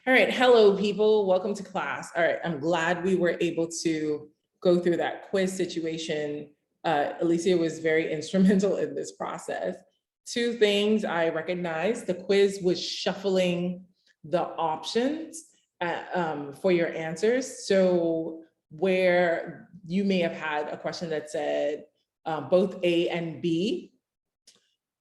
All right, hello people, welcome to class. All right, I'm glad we were able to go through that quiz situation. Alicia was very instrumental in this process. Two things I recognized: the quiz was shuffling the options for your answers. So where you may have had a question that said both A and B,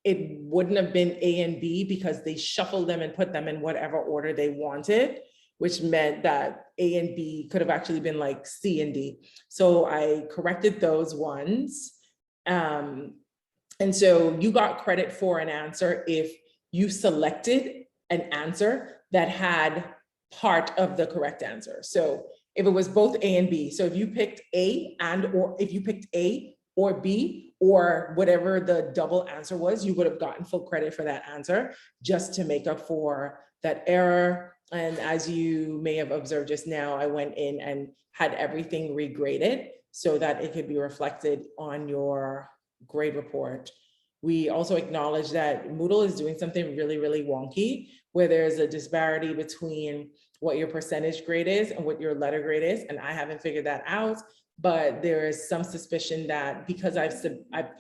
it wouldn't have been A and B because they shuffled them and put them in whatever order they wanted, which meant that A and B could have actually been like C and D. So I corrected those ones. And so you got credit for an answer if you selected an answer that had part of the correct answer. So if it was both A and B, so if you picked A or if you picked A or B, or whatever the double answer was, you would have gotten full credit for that answer just to make up for that error. And as you may have observed just now, I went in and had everything regraded so that it could be reflected on your grade report. We also acknowledge that Moodle is doing something really, really wonky, where there's a disparity between what your percentage grade is and what your letter grade is. And I haven't figured that out. But there is some suspicion that because I've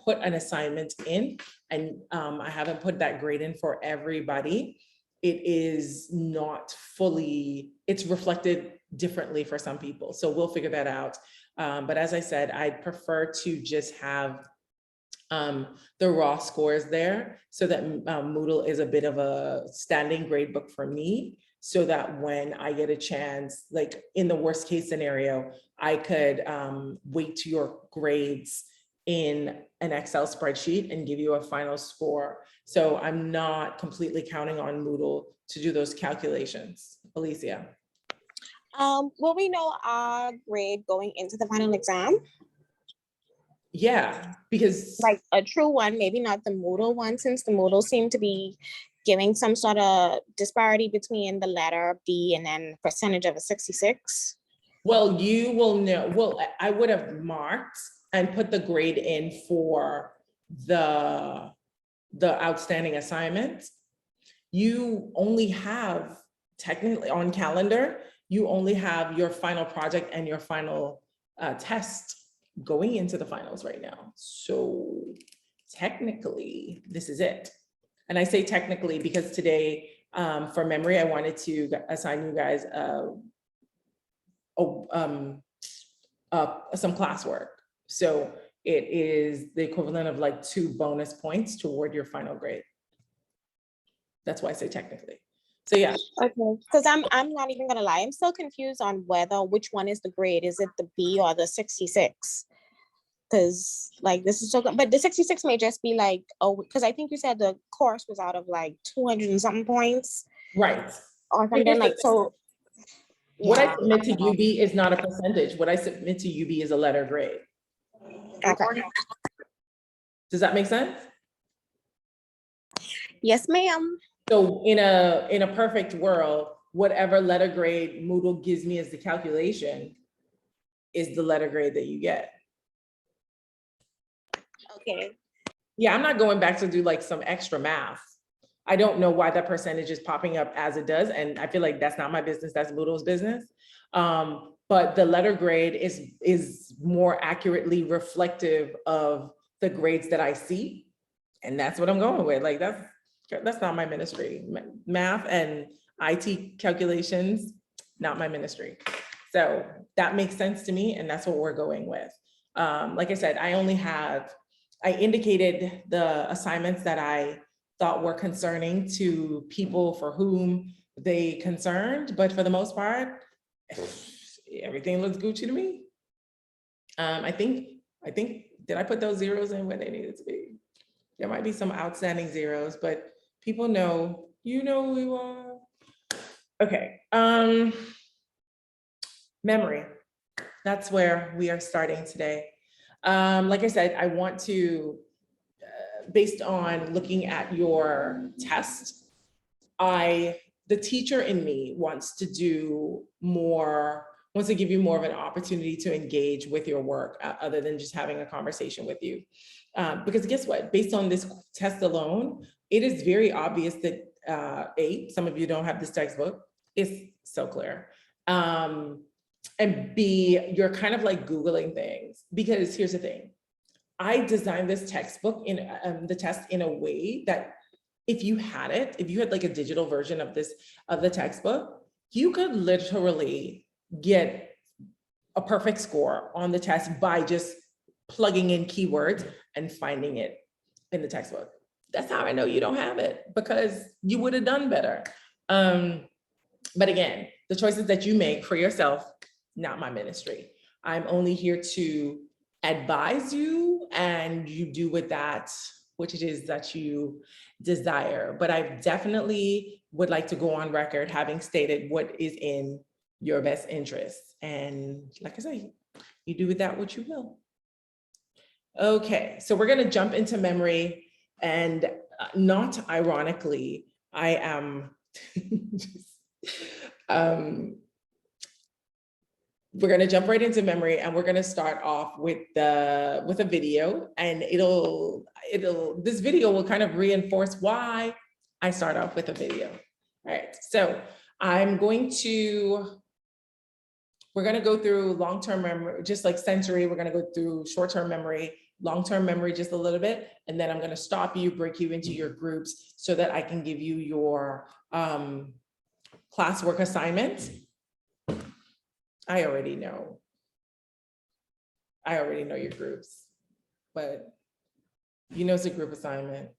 put an assignment in and I haven't put that grade in for everybody, it is not fully, it's reflected differently for some people. So we'll figure that out. But as I said, I'd prefer to just have the raw scores there so that Moodle is a bit of a standing grade book for me, so that when I get a chance, like in the worst case scenario, I could weight your grades in an Excel spreadsheet and give you a final score. So I'm not completely counting on Moodle to do those calculations. Alicia. Will we know our grade going into the final exam? Yeah, because like a true one, maybe not the Moodle one, since the Moodle seemed to be giving some sort of disparity between the letter B and then percentage of a 66. Well, you will know. Well, I would have marked and put the grade in for the outstanding assignment. You only have, technically on calendar, you only have your final project and your final test going into the finals right now. So technically, this is it. And I say technically because today, for memory, I wanted to assign you guys some classwork. So it is the equivalent of like 2 bonus points toward your final grade. That's why I say technically. So yeah. Okay, because I'm not even gonna lie, I'm still confused on which one is the grade. Is it the B or the 66? Because like this is so good, but the 66 may just be like, oh, because I think you said the course was out of like 200 and something points, right? Or something like so. Yeah. What I submit to UB is not a percentage. What I submit to UB is a letter grade. Okay. Does that make sense? Yes, ma'am. So in a perfect world, whatever letter grade Moodle gives me as the calculation is the letter grade that you get. Okay. Yeah, I'm not going back to do like some extra math. I don't know why that percentage is popping up as it does. And I feel like that's not my business, that's Moodle's business. But the letter grade is more accurately reflective of the grades that I see. And that's what I'm going with. Like that's not my ministry. Math and IT calculations, not my ministry. So that makes sense to me. And that's what we're going with. Like I said, I indicated the assignments that I thought were concerning to people for whom they concerned, but for the most part, everything looks Gucci to me. I think, did I put those zeros in where they needed to be? There might be some outstanding zeros, but people know, you know who you are. Okay, memory. That's where we are starting today. Like I said, I want to, based on looking at your test, the teacher in me wants to give you more of an opportunity to engage with your work other than just having a conversation with you. Because guess what, based on this test alone, it is very obvious that some of you don't have this textbook. It's so clear. And B, you're kind of like Googling things, because here's the thing. I designed this textbook in the test in a way that if you had it, if you had like a digital version of this, of the textbook, you could literally get a perfect score on the test by just plugging in keywords and finding it in the textbook. That's how I know you don't have it, because you would have done better. But again, the choices that you make for yourself, not my ministry. I'm only here to advise you, and you do with that which it is that you desire. But I definitely would like to go on record having stated what is in your best interest. And like I say, you do with that what you will. Okay, so we're gonna jump into memory, and not ironically, I am we're gonna jump right into memory, and we're gonna start off with a video, and this video will kind of reinforce why I start off with a video. All right, so we're gonna go through long-term memory, just like sensory. We're gonna go through short-term memory, long-term memory just a little bit, and then I'm gonna stop you, break you into your groups so that I can give you your classwork assignments. I already know your groups, but you know it's a group assignment,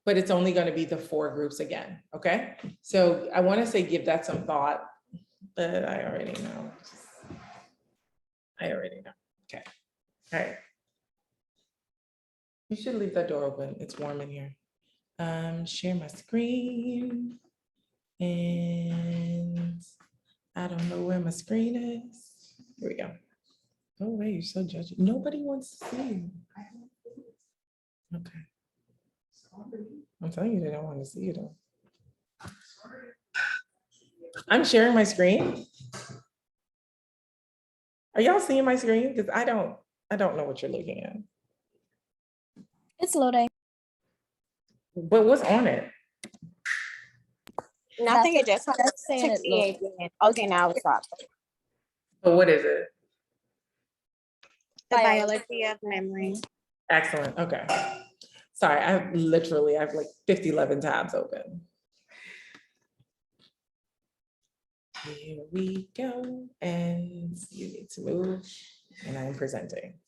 but it's only going to be the 4 groups again, okay? So I want to say give that some thought, but I already know. Okay, all right. You should leave that door open. It's warm in here. Share my screen, and I don't know where my screen is. Here we go. Oh, wait, you're so judgy. Nobody wants to see you. Okay. I'm telling you, they don't want to see you though. I'm sharing my screen. Are y'all seeing my screen? Because I don't know what you're looking at. It's loading. But what's on it? Nothing, it just That's saying it 68 loaded. minutes. Okay, now it's up. But what is it? The Biology. biology of memory. Excellent. Okay. Sorry, I have like 11 tabs open. Here we go. And you need to move. And I'm presenting.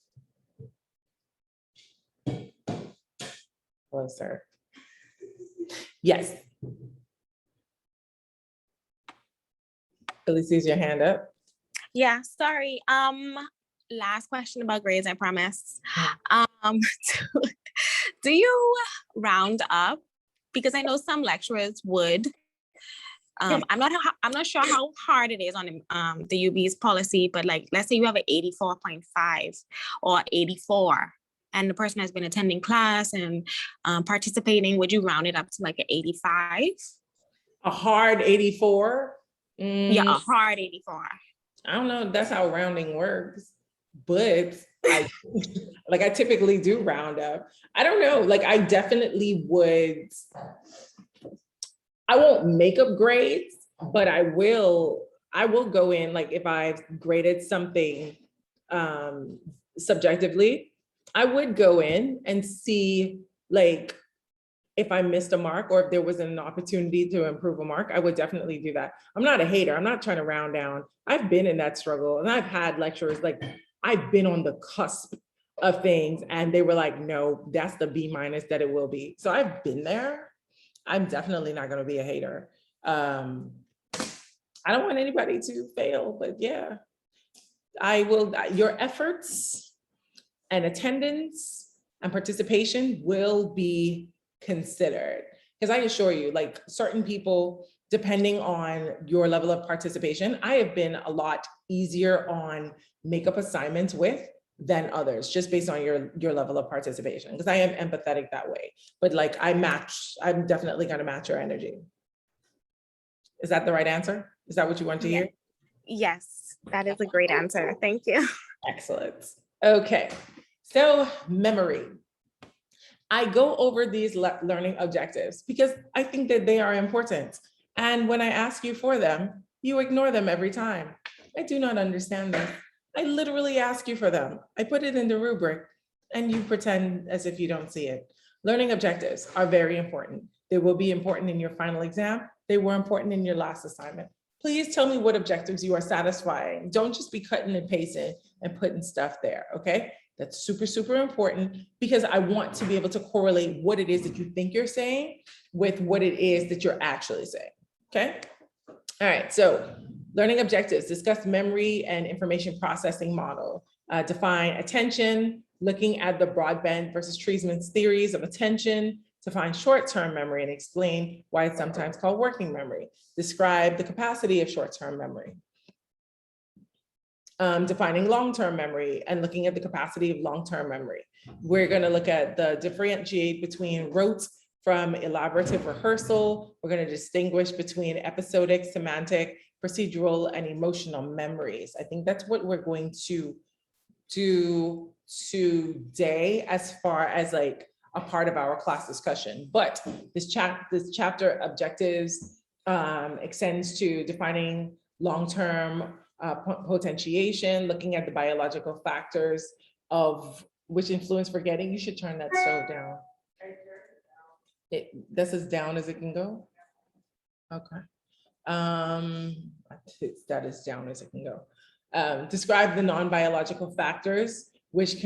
Hello, sir. Yes. Elise, is your hand up? Yeah, sorry. Last question about grades, I promise. Do you round up? Because I know some lecturers would. I'm not sure how hard it is on the UB's policy, but like, let's say you have an 84.5 or 84, and the person has been attending class and participating. Would you round it up to like an 85? A hard 84? Yeah, a hard 84. I don't know if that's how rounding works, but I typically do round up. I don't know, like I definitely would. I won't make up grades, but I will go in, like if I've graded something subjectively, I would go in and see like if I missed a mark or if there was an opportunity to improve a mark, I would definitely do that. I'm not a hater. I'm not trying to round down. I've been in that struggle, and I've had lecturers, like I've been on the cusp of things and they were like, no, that's the B- that it will be. So I've been there. I'm definitely not going to be a hater. I don't want anybody to fail, but yeah, I will. Your efforts and attendance and participation will be considered. Because I assure you, like certain people, depending on your level of participation, I have been a lot easier on makeup assignments with than others, just based on your level of participation, because I am empathetic that way. But like I'm definitely gonna match your energy. Is that the right answer? Is that what you want to hear? Yes, that is a great answer. Thank you. Excellent. Okay, so memory. I go over these learning objectives because I think that they are important. And when I ask you for them, you ignore them every time. I do not understand this. I literally ask you for them. I put it in the rubric and you pretend as if you don't see it. Learning objectives are very important. They will be important in your final exam. They were important in your last assignment. Please tell me what objectives you are satisfying. Don't just be cutting and pasting and putting stuff there, okay? That's super, super important because I want to be able to correlate what it is that you think you're saying with what it is that you're actually saying, okay? All right, so learning objectives, discuss memory and information processing model, define attention, looking at the Broadbent versus Treisman's theories of attention, define short-term memory and explain why it's sometimes called working memory, describe the capacity of short-term memory, defining long-term memory and looking at the capacity of long-term memory. We're going to look at the differentiate between rote from elaborative rehearsal. We're going to distinguish between episodic, semantic, procedural, and emotional memories. I think that's what we're going to do today as far as like a part of our class discussion. But this chapter objectives extends to defining long-term potentiation, looking at the biological factors of which influence forgetting. You should turn that stove down. That's as down as it can go. Okay. That is down as it can go. Describe the non-biological factors which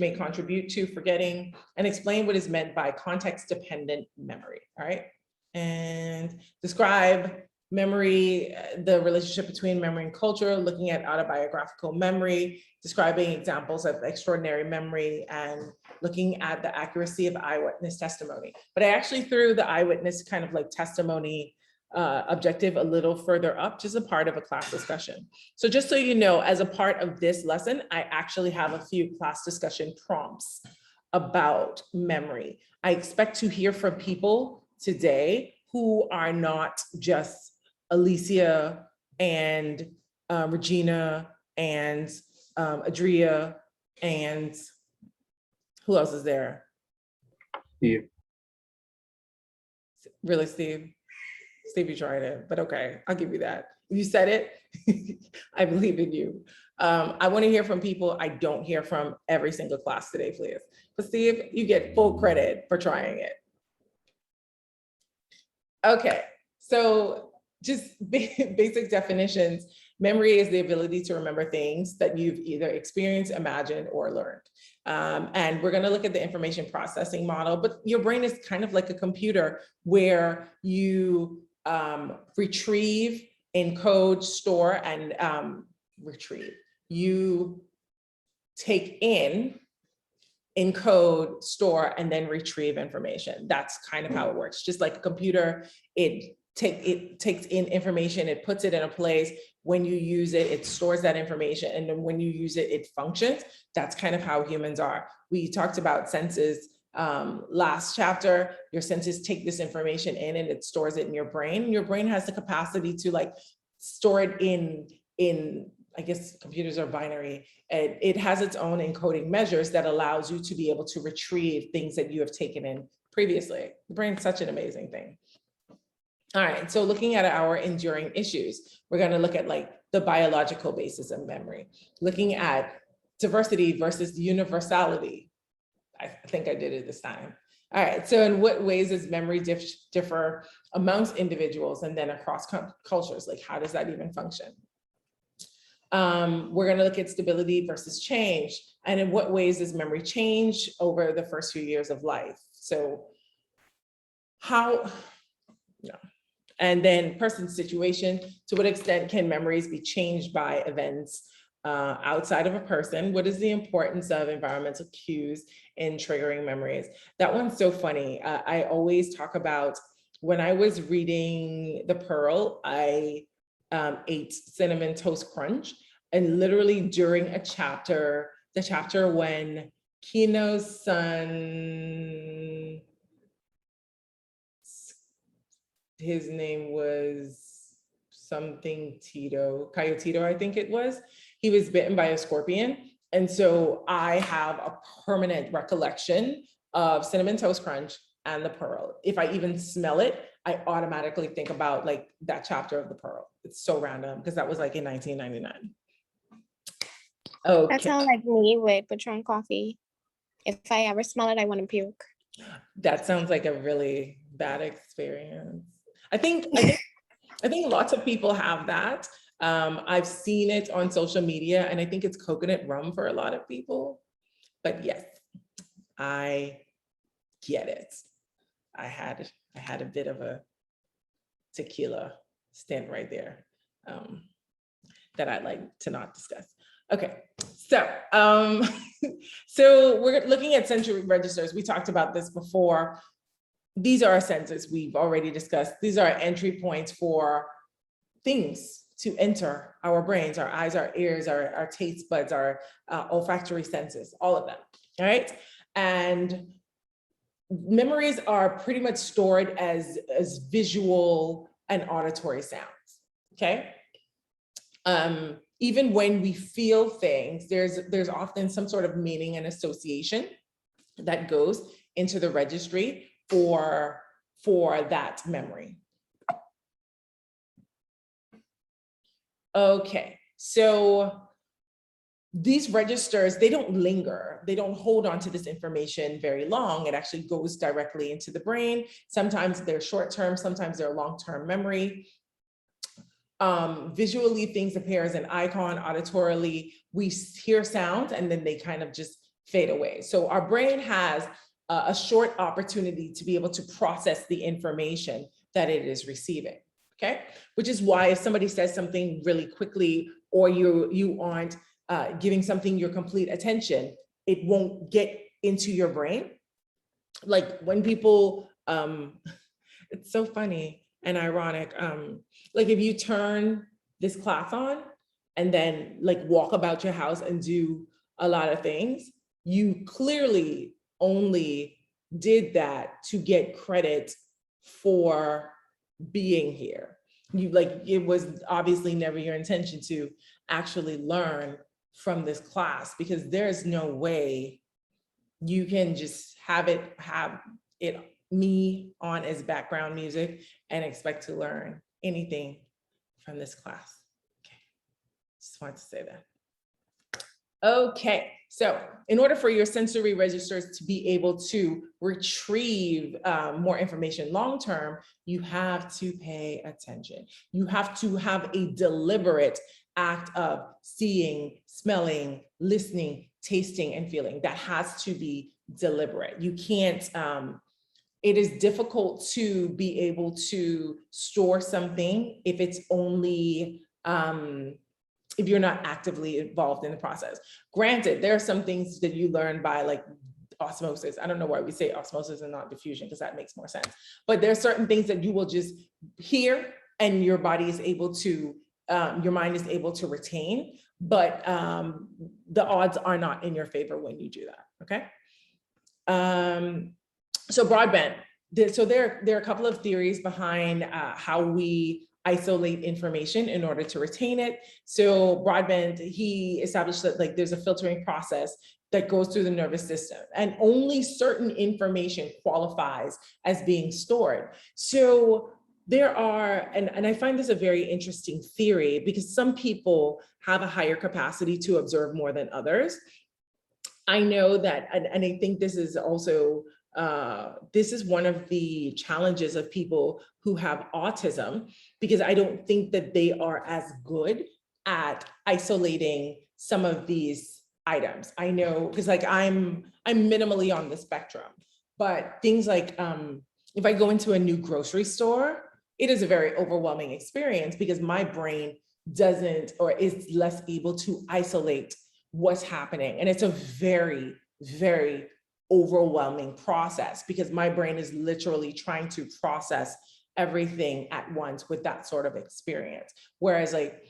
may contribute to forgetting, and explain what is meant by context-dependent memory. All right. And describe memory, the relationship between memory and culture, looking at autobiographical memory, describing examples of extraordinary memory, and looking at the accuracy of eyewitness testimony. But I actually threw the eyewitness kind of like testimony objective a little further up, just a part of a class discussion. So just so you know, as a part of this lesson, I actually have a few class discussion prompts about memory. I expect to hear from people today who are not just Alicia and Regina and Adria and who else is there? Steve. Really, Steve? Steve, you tried it, but okay, I'll give you that. You said it, I believe in you. I want to hear from people I don't hear from every single class today, please. But Steve, you get full credit for trying it. Okay, so just basic definitions. Memory is the ability to remember things that you've either experienced, imagined, or learned. And we're going to look at the information processing model, but your brain is kind of like a computer where you retrieve, encode, store, and retrieve. You take in, encode, store, and then retrieve information. That's kind of how it works. Just like a computer, it takes in information, it puts it in a place. When you use it, it stores that information. And then when you use it, it functions. That's kind of how humans are. We talked about senses last chapter. Your senses take this information in and it stores it in your brain. Your brain has the capacity to like store it in I guess computers are binary. It has its own encoding measures that allows you to be able to retrieve things that you have taken in previously. The brain is such an amazing thing. All right, so looking at our enduring issues, we're going to look at like the biological basis of memory, looking at diversity versus universality. I think I did it this time. All right, so in what ways does memory differ amongst individuals and then across cultures? Like, how does that even function? We're going to look at stability versus change, and in what ways does memory change over the first few years of life? So and then person's situation, to what extent can memories be changed by events outside of a person? What is the importance of environmental cues in triggering memories? That one's so funny. I always talk about when I was reading The Pearl, I ate Cinnamon Toast Crunch, and literally during a chapter, the chapter when Kino's son, his name was something Tito, Coyotito, I think it was. He was bitten by a scorpion. And so I have a permanent recollection of Cinnamon Toast Crunch and The Pearl. If I even smell it, I automatically think about like that chapter of The Pearl. It's so random because that was like in 1999. That Okay, sounds like me with Patron coffee. If I ever smell it, I want to puke. that sounds like a really bad experience. I think lots of people have that. I've seen it on social media, and I think it's coconut rum for a lot of people. But yes, I get it. I had a bit of a tequila stint right there that I'd like to not discuss. Okay, so so we're looking at sensory registers. We talked about this before. These are our senses we've already discussed. These are our entry points for things to enter our brains, our eyes, our ears, our taste buds, our olfactory senses, all of them, all right? And memories are pretty much stored as visual and auditory sounds, okay? Even when we feel things, there's often some sort of meaning and association that goes into the registry for that memory. Okay, so these registers, they don't linger. They don't hold on to this information very long. It actually goes directly into the brain. Sometimes they're short-term, sometimes they're long-term memory. Visually, things appear as an icon. Auditorily, we hear sounds and then they kind of just fade away. So our brain has a short opportunity to be able to process the information that it is receiving, okay? Which is why if somebody says something really quickly or you aren't giving something your complete attention, it won't get into your brain. Like when people, it's so funny and ironic. Like if you turn this class on and then like walk about your house and do a lot of things, you clearly only did that to get credit for being here. It was obviously never your intention to actually learn from this class, because there's no way you can just have it me on as background music and expect to learn anything from this class. Okay, just wanted to say that. Okay, so in order for your sensory registers to be able to retrieve more information long-term, you have to pay attention. You have to have a deliberate act of seeing, smelling, listening, tasting, and feeling. That has to be deliberate. You can't, it is difficult to be able to store something if it's only, if you're not actively involved in the process. Granted, there are some things that you learn by like osmosis. I don't know why we say osmosis and not diffusion, because that makes more sense. But there are certain things that you will just hear and your body is able to, your mind is able to retain, but the odds are not in your favor when you do that, okay? So broadband, so there are a couple of theories behind how we isolate information in order to retain it. So broadband, he established that like there's a filtering process that goes through the nervous system, and only certain information qualifies as being stored. So there are, and I find this a very interesting theory, because some people have a higher capacity to observe more than others. I know that, and I think this is also, this is one of the challenges of people who have autism, because I don't think that they are as good at isolating some of these items. I know, because like I'm minimally on the spectrum, but things like if I go into a new grocery store, it is a very overwhelming experience because my brain doesn't, or is less able to isolate what's happening. And it's a very, very overwhelming process because my brain is literally trying to process everything at once with that sort of experience. Whereas like,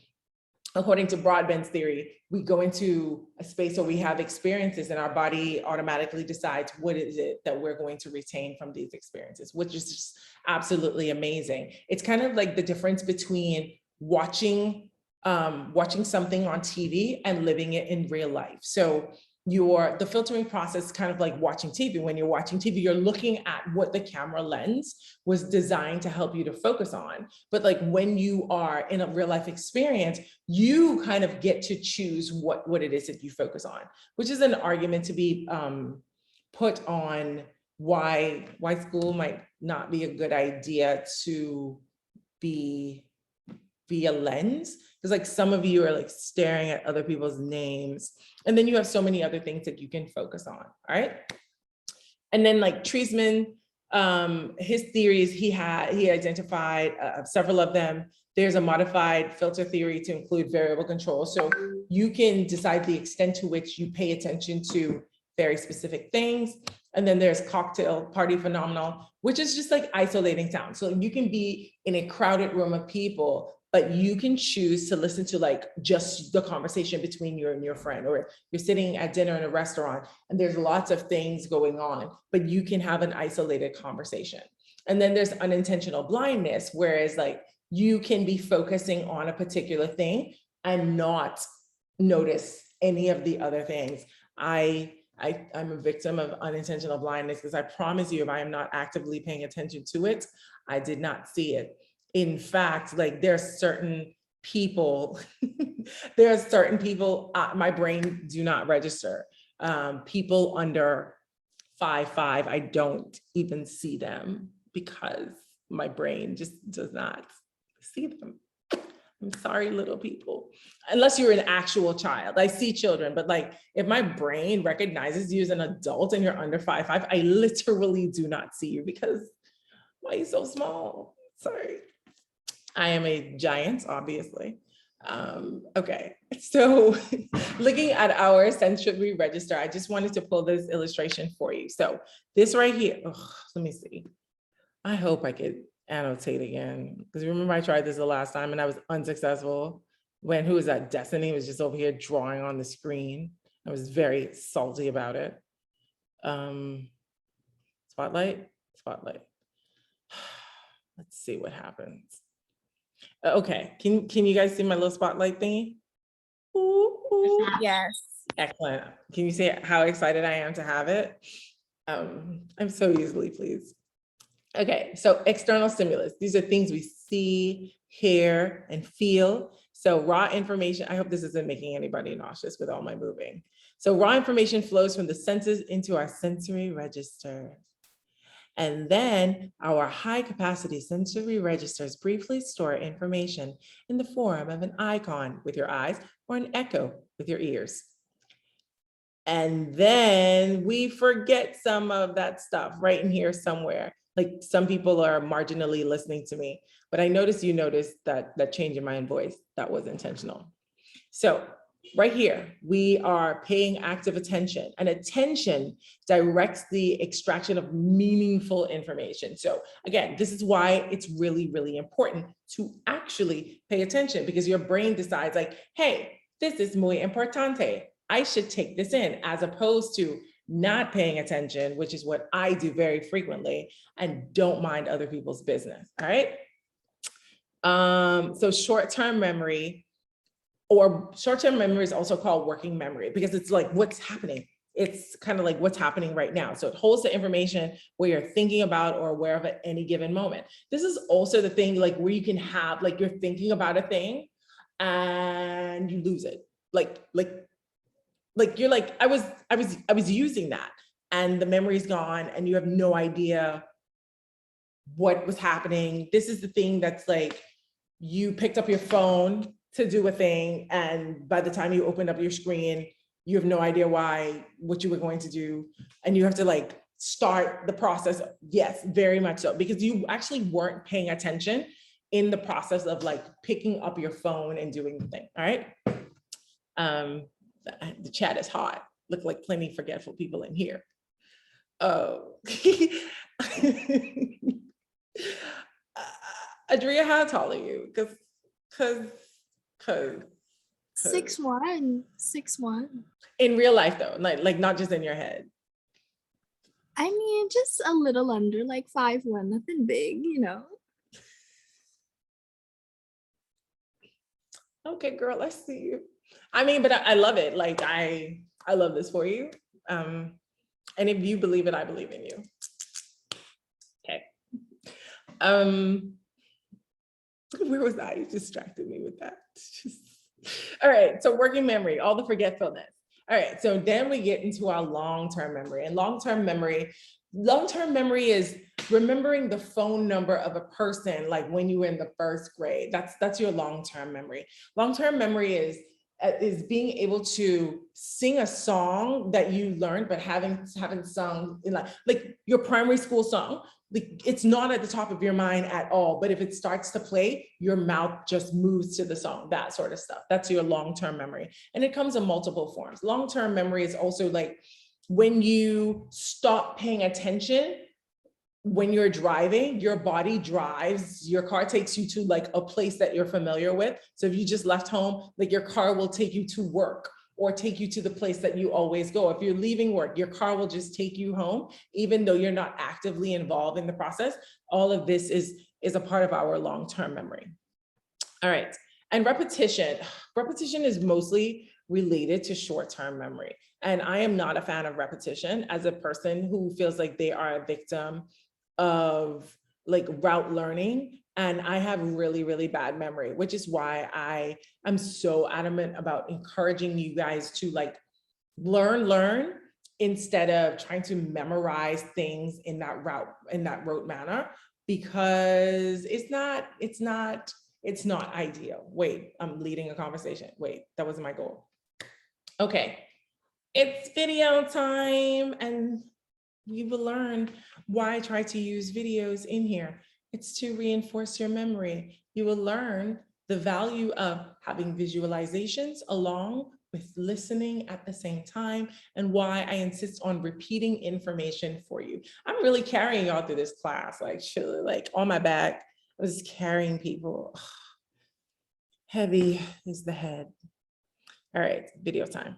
according to Broadbent's theory, we go into a space where we have experiences and our body automatically decides what is it that we're going to retain from these experiences, which is just absolutely amazing. It's kind of like the difference between watching something on TV and living it in real life. So the filtering process is kind of like watching TV. When you're watching TV, you're looking at what the camera lens was designed to help you to focus on. But like when you are in a real life experience, you kind of get to choose what it is that you focus on, which is an argument to be put on why school might not be a good idea to be a lens. Because like some of you are like staring at other people's names, and then you have so many other things that you can focus on, all right? And then like Treisman, his theories, he identified several of them. There's a modified filter theory to include variable control. So you can decide the extent to which you pay attention to very specific things. And then there's cocktail party phenomenon, which is just like isolating sound. So you can be in a crowded room of people, but you can choose to listen to like just the conversation between you and your friend, or you're sitting at dinner in a restaurant and there's lots of things going on, but you can have an isolated conversation. And then there's unintentional blindness, whereas like you can be focusing on a particular thing and not notice any of the other things. I'm a victim of unintentional blindness because I promise you, if I am not actively paying attention to it, I did not see it. In fact, like there are certain people, my brain do not register. People under 5'5", I don't even see them because my brain just does not see them. I'm sorry, little people. Unless you're an actual child. I see children, but like if my brain recognizes you as an adult and you're under 5'5", I literally do not see you because why are you so small? Sorry. I am a giant, obviously. Okay, so looking at our sensory register, I just wanted to pull this illustration for you. So this right here, let me see. I hope I could annotate again, because remember I tried this the last time and I was unsuccessful when, who was that? Destiny was just over here drawing on the screen. I was very salty about it. Spotlight. Let's see what happens. Okay, can you guys see my little spotlight thingy? Ooh, ooh. Yes. Excellent. Can you see how excited I am to have it? I'm so easily pleased. Okay, so external stimulus. These are things we see, hear, and feel. So raw information, I hope this isn't making anybody nauseous with all my moving. So raw information flows from the senses into our sensory register. And then our high capacity sensory registers briefly store information in the form of an icon with your eyes or an echo with your ears. And then we forget some of that stuff right in here somewhere. Like some people are marginally listening to me, but I noticed you noticed that change in my voice. That was intentional. So right here, we are paying active attention, and attention directs the extraction of meaningful information. So again, this is why it's really, really important to actually pay attention, because your brain decides like, hey, this is muy importante. I should take this in, as opposed to not paying attention, which is what I do very frequently, and don't mind other people's business, all right? So short-term memory, or short-term memory is also called working memory, because it's like what's happening. It's kind of like what's happening right now. So it holds the information where you're thinking about or aware of at any given moment. This is also the thing like where you can have, like you're thinking about a thing and you lose it. Like you're like, I was using that and the memory's gone and you have no idea what was happening. This is the thing that's like, you picked up your phone to do a thing, and by the time you opened up your screen, you have no idea what you were going to do, and you have to like start the process. Yes, very much so, because you actually weren't paying attention in the process of like picking up your phone and doing the thing. All right. The chat is hot. Look like plenty forgetful people in here. Oh. Adria, how tall are you? Because 6'1", 6'1". In real life though, like not just in your head. I mean, just a little under, like 5'1", nothing big, you know. Okay, girl, I see you. I mean, but I love it. Like I I love this for you. And if you believe it, I believe in you. Okay. Where was I? You distracted me with that. All right, so working memory, all the forgetfulness. All right, so then we get into our long-term memory. And long-term memory is remembering the phone number of a person, like when you were in the first grade. That's your long-term memory. Long-term memory is being able to sing a song that you learned, but haven't sung in like your primary school song. It's not at the top of your mind at all, but if it starts to play, your mouth just moves to the song, that sort of stuff. That's your long-term memory. And it comes in multiple forms. Long-term memory is also like when you stop paying attention when you're driving, your body drives, your car takes you to like a place that you're familiar with. So if you just left home, like your car will take you to work or take you to the place that you always go. If you're leaving work, your car will just take you home, even though you're not actively involved in the process. All of this is a part of our long-term memory. All right, and repetition. Repetition is mostly related to short-term memory. And I am not a fan of repetition as a person who feels like they are a victim of like route learning. And I have really, really bad memory, which is why I am so adamant about encouraging you guys to like learn instead of trying to memorize things in that rote manner, because it's not ideal. Wait, I'm leading a conversation. Wait, that wasn't my goal. Okay, it's video time, and you will learn why I try to use videos in here. It's to reinforce your memory. You will learn the value of having visualizations along with listening at the same time, and why I insist on repeating information for you. I'm really carrying y'all through this class, like on my back. I was carrying people. Heavy is the head. All right, video time.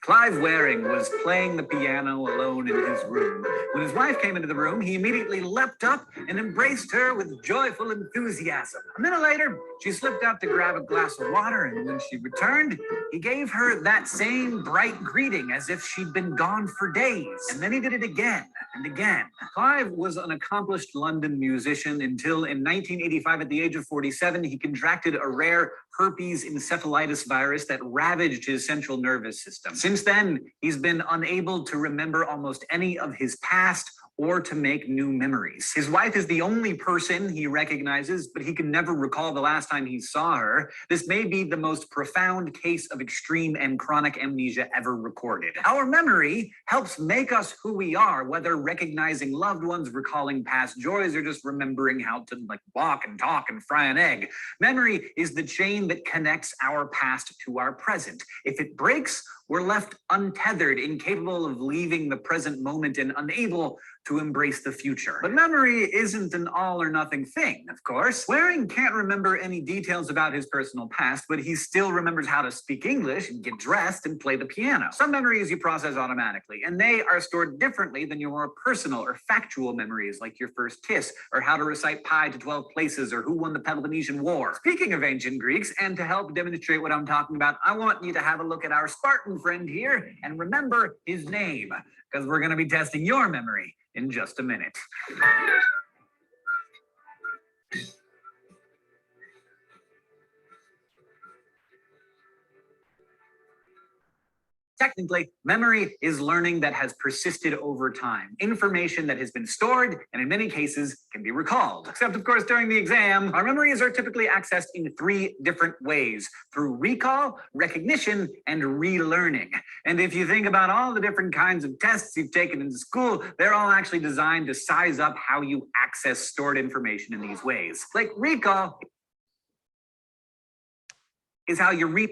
Clive Waring was playing the piano alone in his room. When his wife came into the room, he immediately leapt up and embraced her with joyful enthusiasm. A minute later, she slipped out to grab a glass of water, and when she returned, he gave her that same bright greeting as if she'd been gone for days. And then he did it again and again. Clive was an accomplished London musician until in 1985, at the age of 47, he contracted a rare herpes encephalitis virus that ravaged his central nervous system. Since then, he's been unable to remember almost any of his past or to make new memories. His wife is the only person he recognizes, but he can never recall the last time he saw her. This may be the most profound case of extreme and chronic amnesia ever recorded. Our memory helps make us who we are, whether recognizing loved ones, recalling past joys, or just remembering how to like walk and talk and fry an egg. Memory is the chain that connects our past to our present. If it breaks, we're left untethered, incapable of leaving the present moment and unable to embrace the future. But memory isn't an all or nothing thing, of course. Waring can't remember any details about his personal past, but he still remembers how to speak English and get dressed and play the piano. Some memories you process automatically, and they are stored differently than your more personal or factual memories, like your first kiss, or how to recite pi to 12 places, or who won the Peloponnesian War. Speaking of ancient Greeks, and to help demonstrate what I'm talking about, I want you to have a look at our Spartan friend here and remember his name, because we're going to be testing your memory in just a minute. Technically, memory is learning that has persisted over time, information that has been stored and in many cases can be recalled. Except, of course, during the exam, our memories are typically accessed in 3 different ways: through recall, recognition, and relearning. And if you think about all the different kinds of tests you've taken in school, they're all actually designed to size up how you access stored information in these ways. Like recall is how you reach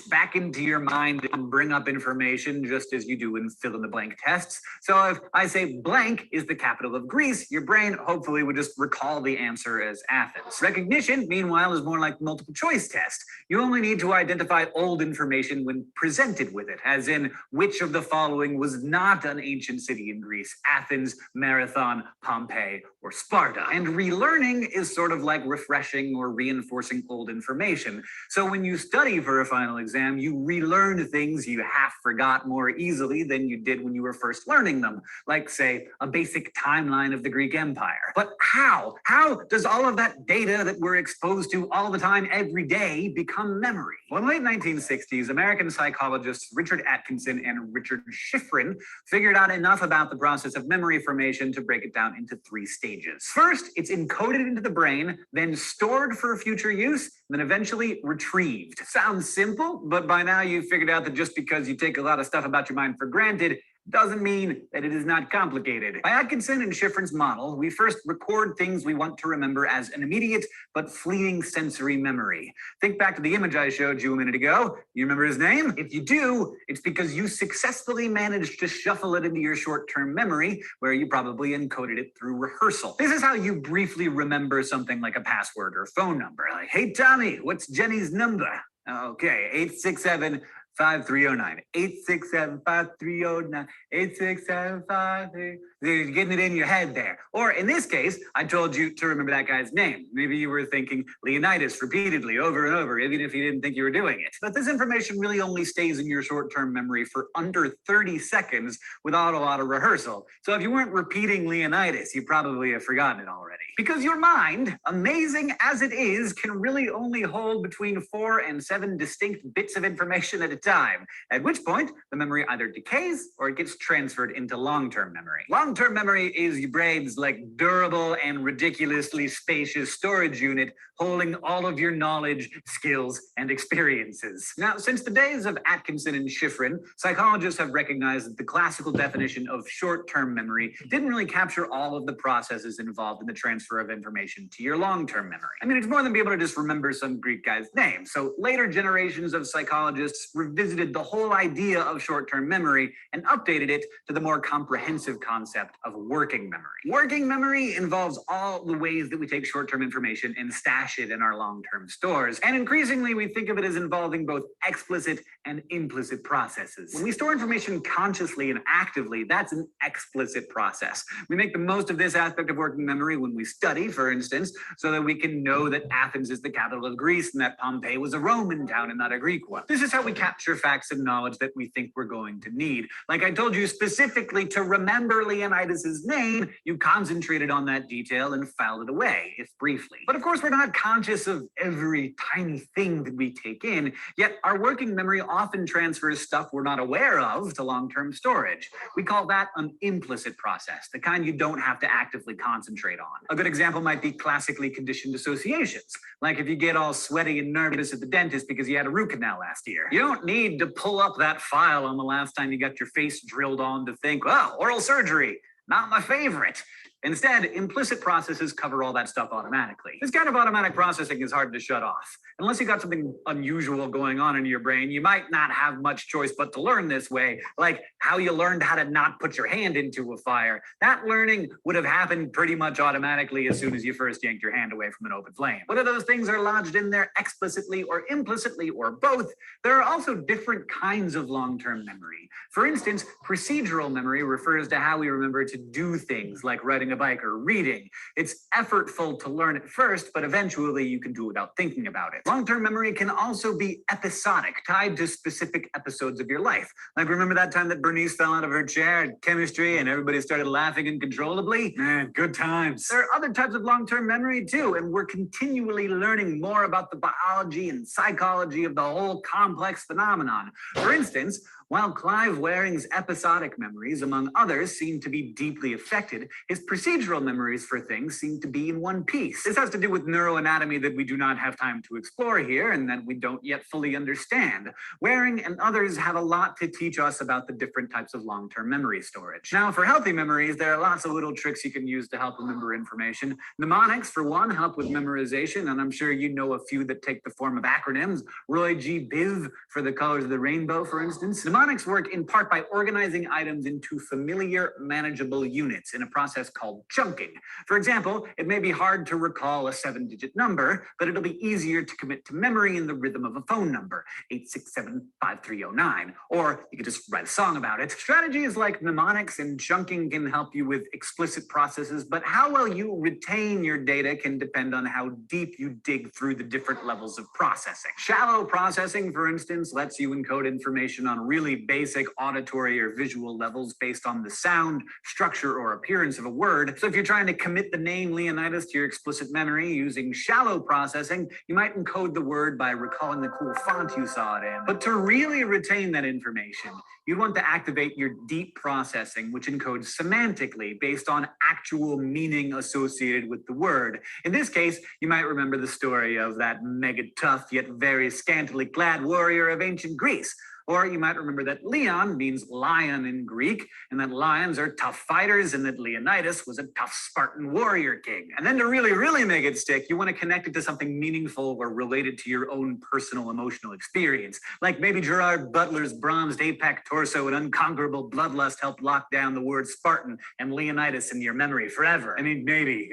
back into your mind and bring up information just as you do in fill-in-the-blank tests. So if I say blank is the capital of Greece, your brain hopefully would just recall the answer as Athens. Recognition, meanwhile, is more like multiple choice test. You only need to identify old information when presented with it, as in which of the following was not an ancient city in Greece: Athens, Marathon, Pompeii, or Sparta. And relearning is sort of like refreshing or reinforcing old information. So when you study for a final exam, you relearn things you half forgot more easily than you did when you were first learning them, like, say, a basic timeline of the Greek Empire. But how? How does all of that data that we're exposed to all the time, every day, become memory? Well, in the late 1960s, American psychologists Richard Atkinson and Richard Schifrin figured out enough about the process of memory formation to break it down into 3 stages. First, it's encoded into the brain, then stored for future use, then eventually retrieved. Sounds simple, but by now you've figured out that just because you take a lot of stuff about your mind for granted doesn't mean that it is not complicated. By Atkinson and Schifrin's model, we first record things we want to remember as an immediate but fleeting sensory memory. Think back to the image I showed you a minute ago. You remember his name? If you do, it's because you successfully managed to shuffle it into your short-term memory, where you probably encoded it through rehearsal. This is how you briefly remember something like a password or phone number. Like, hey, Tommy, what's Jenny's number? Okay, 867 5309. 867 5309. 867 5309. You're getting it in your head there. Or in this case, I told you to remember that guy's name. Maybe you were thinking Leonidas repeatedly over and over, even if you didn't think you were doing it. But this information really only stays in your short-term memory for under 30 seconds without a lot of rehearsal. So if you weren't repeating Leonidas, you probably have forgotten it already. Because your mind, amazing as it is, can really only hold between 4 and 7 distinct bits of information at a time, at which point the memory either decays or it gets transferred into long-term memory. Long-term memory is your brain's durable and ridiculously spacious storage unit holding all of your knowledge, skills, and experiences. Now, since the days of Atkinson and Schifrin, psychologists have recognized that the classical definition of short-term memory didn't really capture all of the processes involved in the transfer of information to your long-term memory. I mean, it's more than being able to just remember some Greek guy's name. So later generations of psychologists revisited the whole idea of short-term memory and updated it to the more comprehensive concept of working memory. Working memory involves all the ways that we take short-term information and stash it in our long-term stores. And increasingly, we think of it as involving both explicit and implicit processes. When we store information consciously and actively, that's an explicit process. We make the most of this aspect of working memory when we study, for instance, so that we can know that Athens is the capital of Greece and that Pompeii was a Roman town and not a Greek one. This is how we capture facts and knowledge that we think we're going to need. Like I told you, specifically to remember Leonidas's name, you concentrated on that detail and filed it away, if briefly. But of course, we're not conscious of every tiny thing that we take in, yet our working memory often transfers stuff we're not aware of to long-term storage. We call that an implicit process, the kind you don't have to actively concentrate on. A good example might be classically conditioned associations, like if you get all sweaty and nervous at the dentist because you had a root canal last year. You don't need to pull up that file on the last time you got your face drilled on to think, oh, oral surgery, not my favorite. Instead, implicit processes cover all that stuff automatically. This kind of automatic processing is hard to shut off. Unless you got something unusual going on in your brain, you might not have much choice but to learn this way, like how you learned how to not put your hand into a fire. That learning would have happened pretty much automatically as soon as you first yanked your hand away from an open flame. Whether those things are lodged in there explicitly or implicitly or both, there are also different kinds of long-term memory. For instance, procedural memory refers to how we remember to do things like riding a bike or reading. It's effortful to learn at first, but eventually you can do it without thinking about it. Long-term memory can also be episodic, tied to specific episodes of your life. Like, remember that time that Bernice fell out of her chair at chemistry and everybody started laughing uncontrollably? Man, good times. There are other types of long-term memory too, and we're continually learning more about the biology and psychology of the whole complex phenomenon. For instance, while Clive Waring's episodic memories, among others, seem to be deeply affected, his procedural memories for things seem to be in one piece. This has to do with neuroanatomy that we do not have time to explore here and that we don't yet fully understand. Waring and others have a lot to teach us about the different types of long-term memory storage. Now, for healthy memories, there are lots of little tricks you can use to help remember information. Mnemonics, for one, help with memorization, and I'm sure you know a few that take the form of acronyms. Roy G. Biv for the colors of the rainbow, for instance. Mnemonics work in part by organizing items into familiar, manageable units in a process called chunking. For example, it may be hard to recall a 7-digit number, but it'll be easier to commit to memory in the rhythm of a phone number, 867-5309, or you could just write a song about it. Strategies like mnemonics and chunking can help you with explicit processes, but how well you retain your data can depend on how deep you dig through the different levels of processing. Shallow processing, for instance, lets you encode information on really basic auditory or visual levels based on the sound, structure, or appearance of a word. So if you're trying to commit the name Leonidas to your explicit memory using shallow processing, you might encode the word by recalling the cool font you saw it in. But to really retain that information, you'd want to activate your deep processing, which encodes semantically based on actual meaning associated with the word. In this case, you might remember the story of that mega tough yet very scantily clad warrior of ancient Greece. Or you might remember that Leon means lion in Greek, and that lions are tough fighters, and that Leonidas was a tough Spartan warrior king. And then to really make it stick, you want to connect it to something meaningful or related to your own personal emotional experience. Like maybe Gerard Butler's bronzed APEC torso and unconquerable bloodlust helped lock down the word Spartan and Leonidas in your memory forever. I mean, maybe,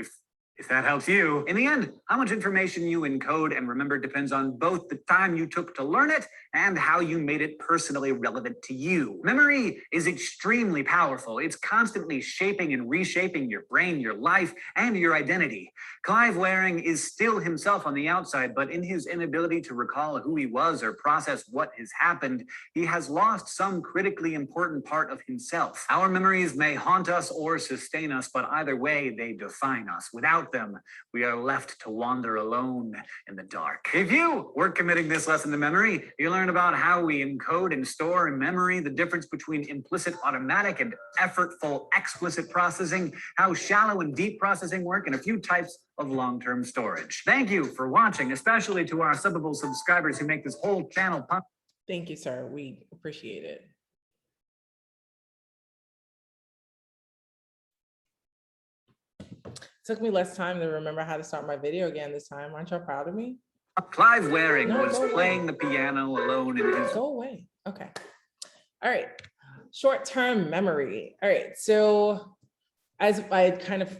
if that helps you. In the end, how much information you encode and remember depends on both the time you took to learn it and how you made it personally relevant to you. Memory is extremely powerful. It's constantly shaping and reshaping your brain, your life, and your identity. Clive Waring is still himself on the outside, but in his inability to recall who he was or process what has happened, he has lost some critically important part of himself. Our memories may haunt us or sustain us, but either way, they define us. Without them, we are left to wander alone in the dark. If you were committing this lesson to memory, you learn about how we encode and store in memory, the difference between implicit automatic and effortful explicit processing, how shallow and deep processing work, and a few types of long-term storage. Thank you for watching, especially to our subbable subscribers who make this whole channel possible. Thank you, sir. We appreciate it. Took me less time to remember how to start my video again this time. Aren't y'all proud of me? Clive Waring No, was go away. playing the piano alone in his... Go away. Okay. All right. Short-term memory. All right. So as I kind of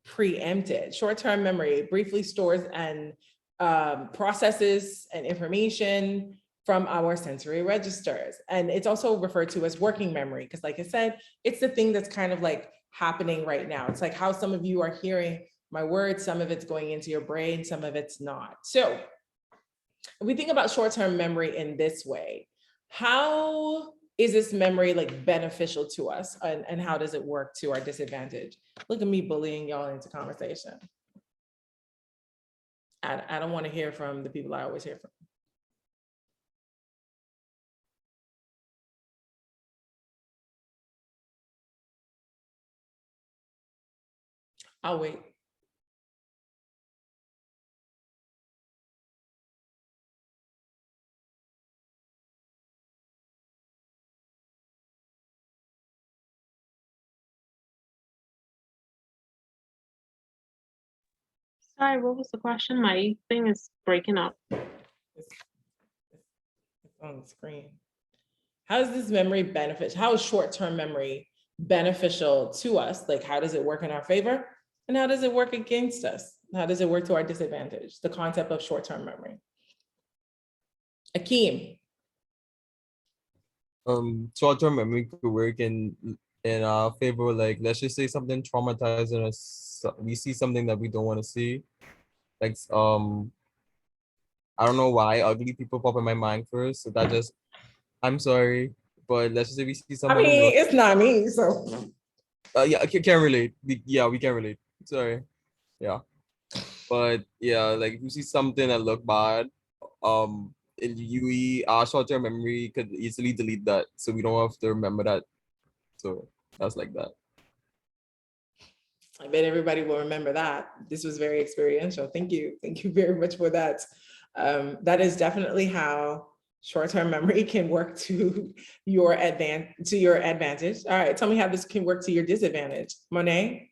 preempted, short-term memory briefly stores and processes and information from our sensory registers. And it's also referred to as working memory, because like I said, it's the thing that's kind of like happening right now. It's like how some of you are hearing my words, some of it's going into your brain, some of it's not. So if we think about short-term memory in this way, how is this memory like beneficial to us, and how does it work to our disadvantage? Look at me bullying y'all into conversation. I don't want to hear from the people I always hear from. I'll wait. Sorry, what was the question? My thing is breaking up. It's on the screen. How does this memory benefit? How is short-term memory beneficial to us? Like, how does it work in our favor? And how does it work against us? How does it work to our disadvantage? The concept of short-term memory. Akeem. Short-term memory could work in our favor. Like, let's just say something traumatizing us. We see something that we don't want to see. Like, I don't know why ugly people pop in my mind first. So that just, I'm sorry, but let's just say we see I someone. mean, it's not me, so. Yeah, I can't relate. We can relate. Sorry. Yeah. But yeah, like if you see something that look bad, in UE, our short-term memory could easily delete that, so we don't have to remember that. So that's like that. I bet everybody will remember that. This was very experiential. Thank you. Thank you very much for that. That is definitely how short-term memory can work to your advantage. All right, tell me how this can work to your disadvantage. Monet?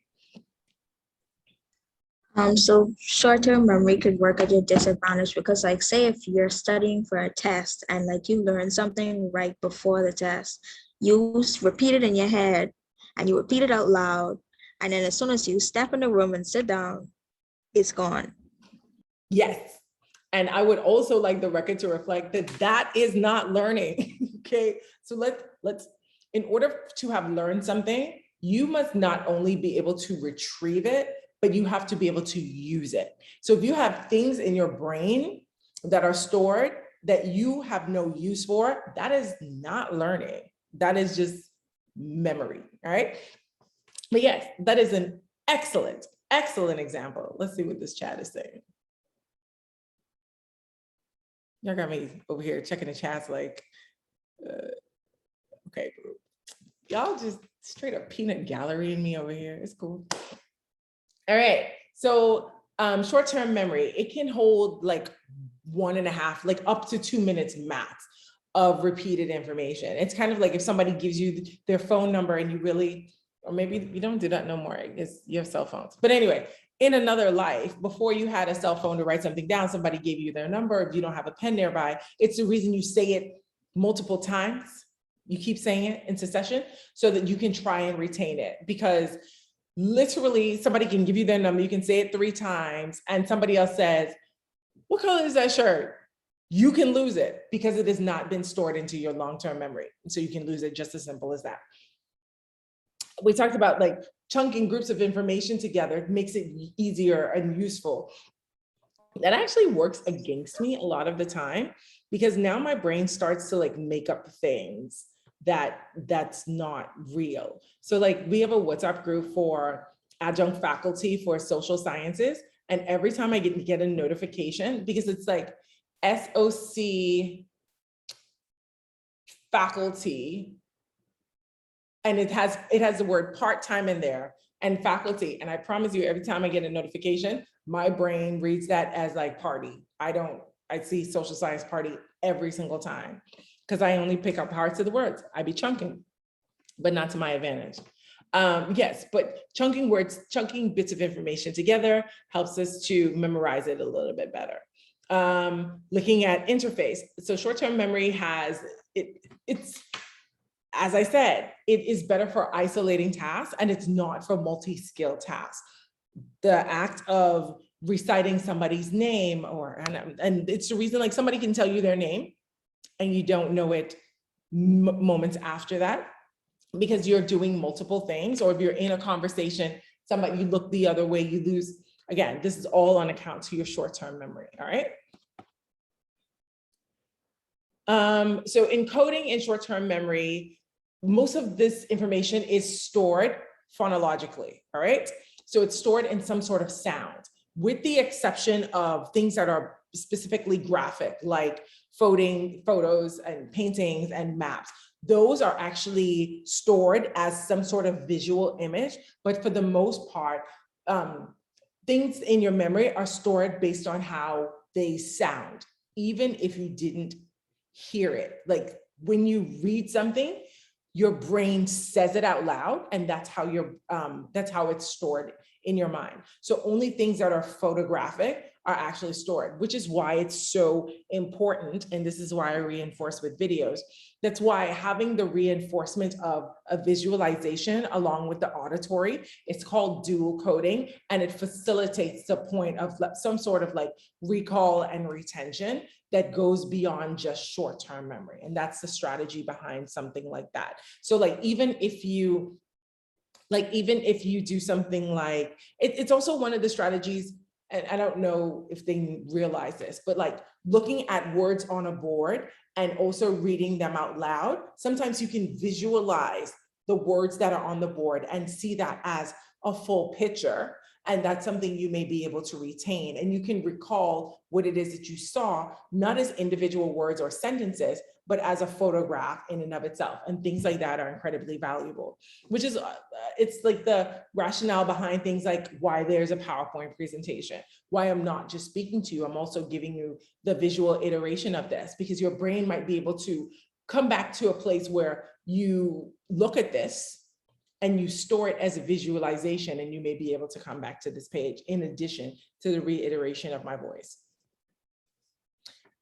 So short-term memory could work at your disadvantage because, like, say if you're studying for a test and like you learn something right before the test, repeat it in your head and you repeat it out loud, and then as soon as you step in the room and sit down, it's gone. Yes. And I would also like the record to reflect that that is not learning. Okay. So let's, in order to have learned something, you must not only be able to retrieve it, but you have to be able to use it. So if you have things in your brain that are stored that you have no use for, that is not learning. That is just memory. All right. But yes, that is an excellent, excellent example. Let's see what this chat is saying. Y'all got me over here checking the chats like, okay, y'all just straight up peanut gallery in me over here. It's cool. All right, so short-term memory, it can hold like 1.5, like up to 2 minutes max of repeated information. It's kind of like if somebody gives you their phone number and you really, or maybe you don't do that no more, I guess you have cell phones. But anyway, in another life, before you had a cell phone to write something down, somebody gave you their number. If you don't have a pen nearby, it's the reason you say it multiple times. You keep saying it in succession so that you can try and retain it, because literally somebody can give you their number, you can say it 3 times and somebody else says, what color is that shirt? You can lose it because it has not been stored into your long-term memory. And so you can lose it, just as simple as that. We talked about like chunking groups of information together makes it easier and useful. That actually works against me a lot of the time, because now my brain starts to like make up things that's not real. So like we have a WhatsApp group for adjunct faculty for social sciences. And every time I get a notification, because it's like SOC faculty, and it has the word part-time in there and faculty. And I promise you, every time I get a notification, my brain reads that as like party. I see social science party every single time because I only pick up parts of the words. I be chunking, but not to my advantage. Yes, but chunking words, chunking bits of information together helps us to memorize it a little bit better. Looking at interface. So short-term memory has, it's, as I said, it is better for isolating tasks and it's not for multi-skill tasks. The act of reciting somebody's name and it's the reason like somebody can tell you their name and you don't know it moments after that because you're doing multiple things, or if you're in a conversation, somebody, you look the other way, you lose. Again, this is all on account to your short-term memory, all right? So encoding in short-term memory, most of this information is stored phonologically, all right? So it's stored in some sort of sound, with the exception of things that are specifically graphic, like photos and paintings and maps. Those are actually stored as some sort of visual image, but for the most part, things in your memory are stored based on how they sound, even if you didn't hear it. Like when you read something, your brain says it out loud, and that's how it's stored in your mind. So only things that are photographic are actually stored, which is why it's so important. And this is why I reinforce with videos. That's why having the reinforcement of a visualization along with the auditory, it's called dual coding, and it facilitates the point of some sort of like recall and retention that goes beyond just short-term memory. And that's the strategy behind something like that. So like, even if you do something like, it's also one of the strategies, and I don't know if they realize this, but like looking at words on a board and also reading them out loud, sometimes you can visualize the words that are on the board and see that as a full picture. And that's something you may be able to retain. And you can recall what it is that you saw, not as individual words or sentences, but as a photograph in and of itself. And things like that are incredibly valuable, which is, it's like the rationale behind things like why there's a PowerPoint presentation, why I'm not just speaking to you, I'm also giving you the visual iteration of this, because your brain might be able to come back to a place where you look at this and you store it as a visualization, and you may be able to come back to this page in addition to the reiteration of my voice.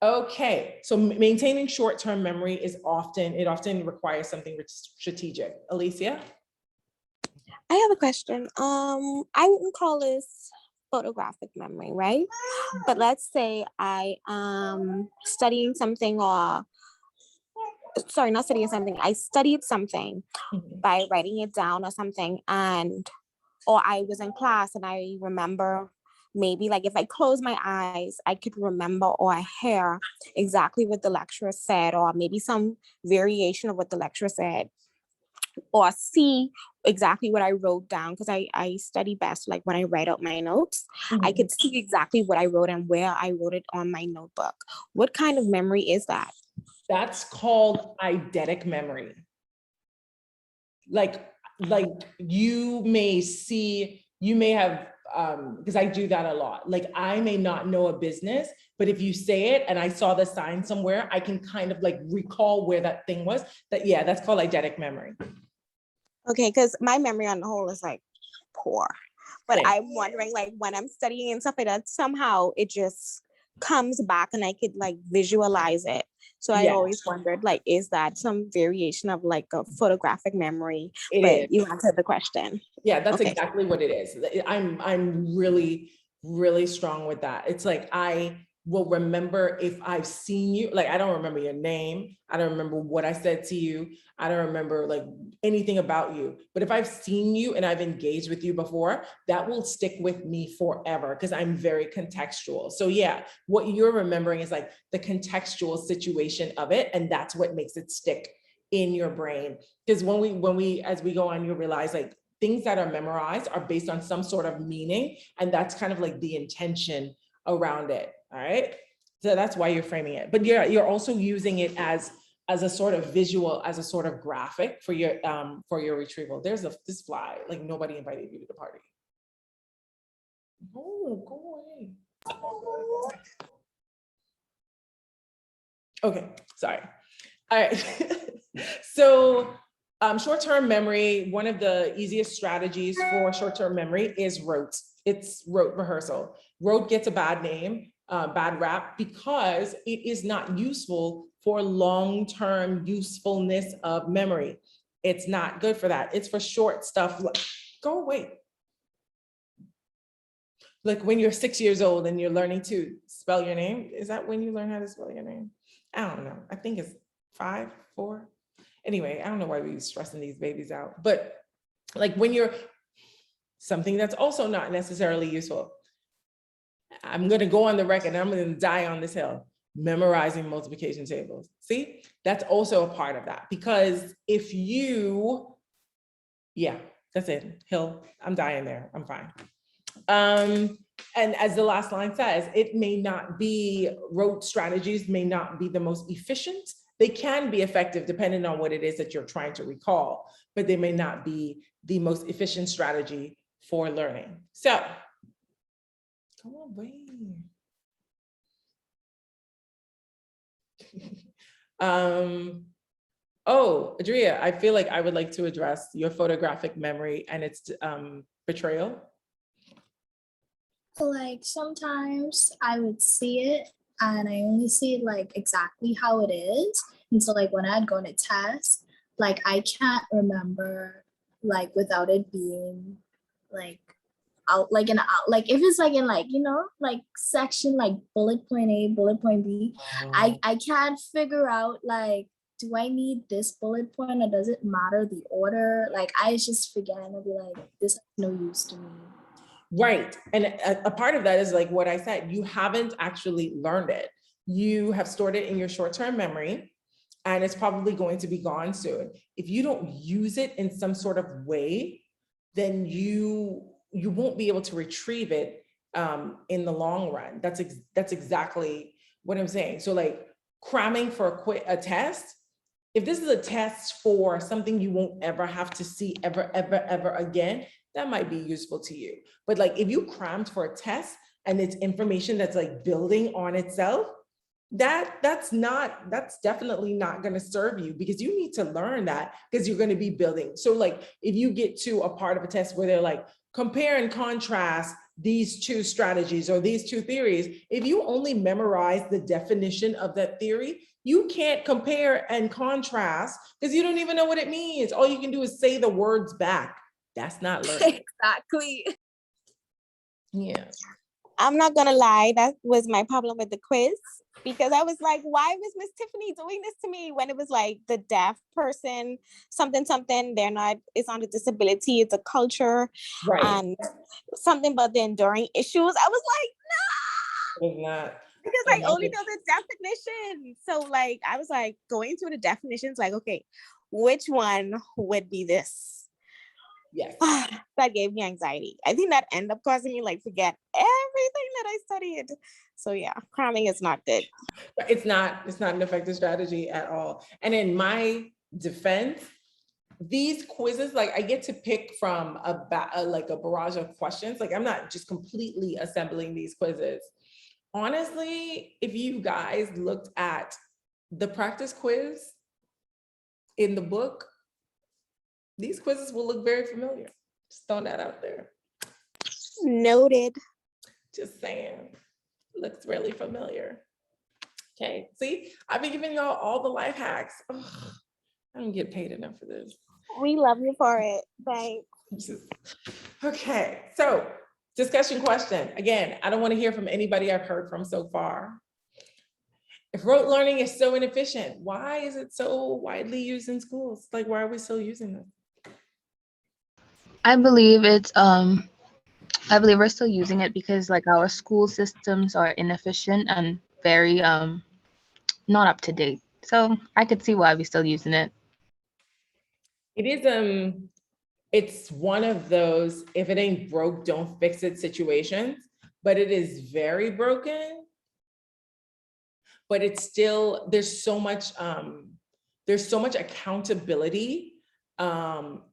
Okay, so maintaining short-term memory is often requires something strategic. Alicia? I have a question. I wouldn't call this photographic memory, right? But let's say I am studying something, or sorry, not studying something. I studied something by writing it down or something, or I was in class and I remember, maybe like if I close my eyes, I could remember or hear exactly what the lecturer said, or maybe some variation of what the lecturer said, or see exactly what I wrote down, because I study best like when I write out my notes. I could see exactly what I wrote and where I wrote it on my notebook. What kind of memory is that? That's called eidetic memory. Like you may have, because I do that a lot. Like I may not know a business, but if you say it and I saw the sign somewhere, I can kind of like recall where that thing was. That's called eidetic memory. Okay, because my memory on the whole is like poor. But Yeah. I'm wondering, like when I'm studying and stuff like that, somehow it just comes back and I could like visualize it. So I always wondered, like, is that some variation of like a photographic memory? It But is. you answered the question. Yeah, that's Okay. exactly what it is. I'm really, really strong with that. It's like I will remember if I've seen you. Like I don't remember your name. I don't remember what I said to you. I don't remember like anything about you. But if I've seen you and I've engaged with you before, that will stick with me forever because I'm very contextual. So yeah, what you're remembering is like the contextual situation of it, and that's what makes it stick in your brain. Because when we as we go on, you realize like things that are memorized are based on some sort of meaning, and that's kind of like the intention around it. All right, so that's why you're framing it. But you're also using it as a sort of visual, as a sort of graphic for your retrieval. There's this fly, like nobody invited you to the party. Oh, go away. Okay, sorry. All right. So short-term memory, one of the easiest strategies for short-term memory is rote. It's rote rehearsal. Rote gets a bad name, bad rap, because it is not useful for long-term usefulness of memory. It's not good for that. It's for short stuff. Go away. Like when you're 6 years old and you're learning to spell your name. Is that when you learn how to spell your name? I don't know. I think it's 5, 4. Anyway, I don't know why we're stressing these babies out, but like when you're something that's also not necessarily useful. I'm going to go on the record and I'm going to die on this hill, memorizing multiplication tables. See, that's also a part of that, because if you, yeah, that's it, hill, I'm dying there, I'm fine. And as the last line says, it may not be, rote strategies may not be the most efficient. They can be effective depending on what it is that you're trying to recall, but they may not be the most efficient strategy for learning. So, come away. Oh, Adria, I feel like I would like to address your photographic memory and its betrayal. So like sometimes I would see it and I only see it like exactly how it is. And so like when I'd go to test, like I can't remember like without it being like out, like in out, like if it's like in like, you know, like section like bullet point A, bullet point B, I can't figure out like, do I need this bullet point or does it matter the order? Like I just forget and I'll be like, this has no use to me. Right. And a part of that is like what I said, you haven't actually learned it. You have stored it in your short-term memory and it's probably going to be gone soon. If you don't use it in some sort of way, then you won't be able to retrieve it in the long run. That's exactly what I'm saying. So like cramming for a test, if this is a test for something you won't ever have to see ever again, that might be useful to you. But like if you crammed for a test and it's information that's like building on itself, that's definitely not going to serve you, because you need to learn that, because you're going to be building. So like if you get to a part of a test where they're like, compare and contrast these two strategies or these two theories, if you only memorize the definition of that theory, you can't compare and contrast because you don't even know what it means. All you can do is say the words back. That's not learning. Exactly. Yeah. I'm not gonna lie, that was my problem with the quiz, because I was like, why was Miss Tiffany doing this to me, when it was like the deaf person, something, they're not, it's not a disability, it's a culture, Right. and something about the enduring issues. I was like, It's not. because I only know the definition. So like, I was like going through the definitions, like, okay, which one would be this? Yes. That gave me anxiety. I think that ended up causing me like forget everything that I studied. So yeah, cramming is not good. It's not an effective strategy at all. And in my defense, these quizzes, like I get to pick from like a barrage of questions. Like I'm not just completely assembling these quizzes. Honestly, if you guys looked at the practice quiz in the book, these quizzes will look very familiar. Just throwing that out there. Noted. Just saying, looks really familiar. Okay, see, I've been giving y'all all the life hacks. Ugh, I don't get paid enough for this. We love you for it. Thanks. Okay, so discussion question. Again, I don't want to hear from anybody I've heard from so far. If rote learning is so inefficient, why is it so widely used in schools? Like, why are we still using this? I believe we're still using it because like our school systems are inefficient and very not up to date. So I could see why we're still using it. It is it's one of those if it ain't broke, don't fix it situations, but it is very broken. But it's still, there's so much accountability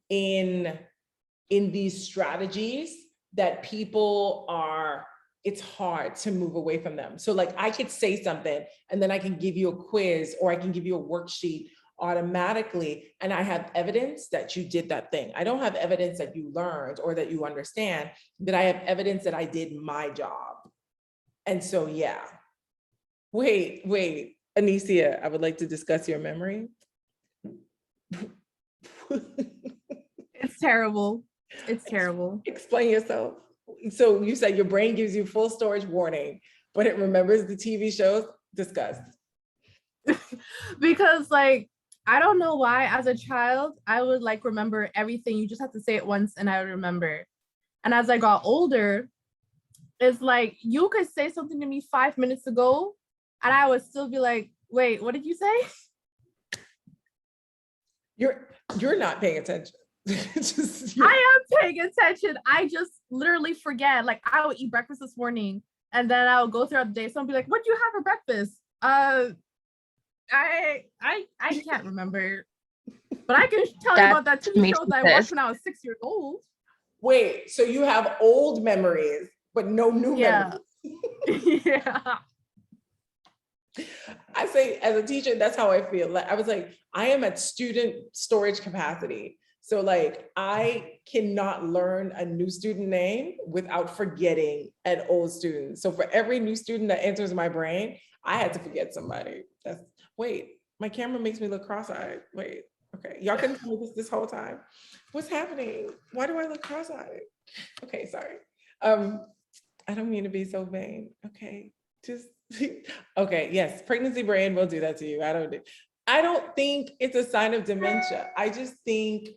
in these strategies that people are, it's hard to move away from them. So like I could say something and then I can give you a quiz or I can give you a worksheet automatically, and I have evidence that you did that thing. I don't have evidence that you learned or that you understand, but I have evidence that I did my job. And so, yeah. Wait, Anicia, I would like to discuss your memory. It's terrible. It's terrible. Explain yourself. So you said your brain gives you full storage warning, but it remembers the TV shows. Discuss. Because like, I don't know why as a child, I would like remember everything. You just have to say it once and I would remember. And as I got older, it's like, you could say something to me 5 minutes ago and I would still be like, wait, what did you say? You're not paying attention. I am paying attention. I just literally forget. Like I would eat breakfast this morning and then I'll go throughout the day. Someone be like, what do you have for breakfast? I can't remember. But I can tell you about that TV show that I watched when I was 6 years old. Wait, so you have old memories, but no new memories. Yeah. I say as a teacher, that's how I feel. Like I was like, I am at student storage capacity. So like I cannot learn a new student name without forgetting an old student. So for every new student that enters my brain, I had to forget somebody. Wait, my camera makes me look cross-eyed. Wait, okay. Y'all couldn't tell me this whole time. What's happening? Why do I look cross-eyed? Okay, sorry. I don't mean to be so vain. Okay, just, okay, yes, pregnancy brain will do that to you. I don't think it's a sign of dementia. I just think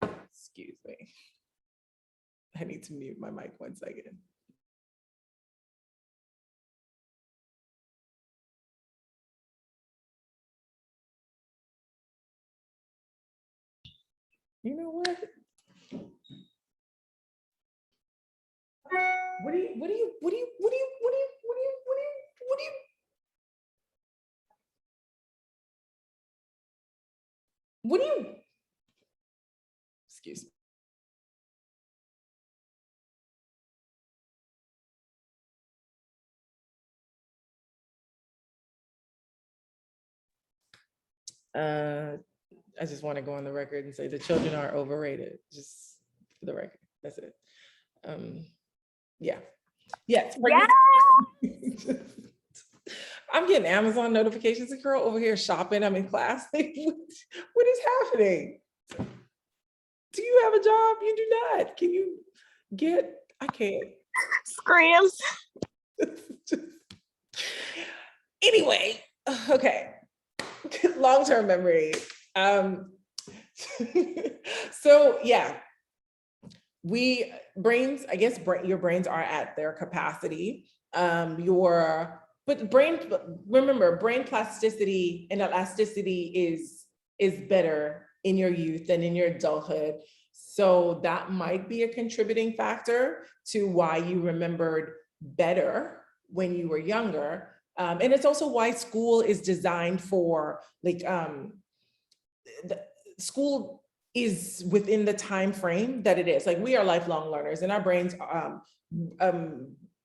excuse me. I need to mute my mic 1 second. You know what? Excuse me. I just want to go on the record and say the children are overrated, just for the record. That's it. Yeah. Yes. I'm getting Amazon notifications. The girl over here shopping. I'm in class. Like, what is happening? Do you have a job? You do not. Can you get? I can't. Screams. Anyway, okay. Long-term memory. So yeah, I guess your brains are at their capacity. Remember, brain plasticity and elasticity is better in your youth than in your adulthood. So that might be a contributing factor to why you remembered better when you were younger. And it's also why school is designed for school is within the time frame that it is. Like, we are lifelong learners, and our brains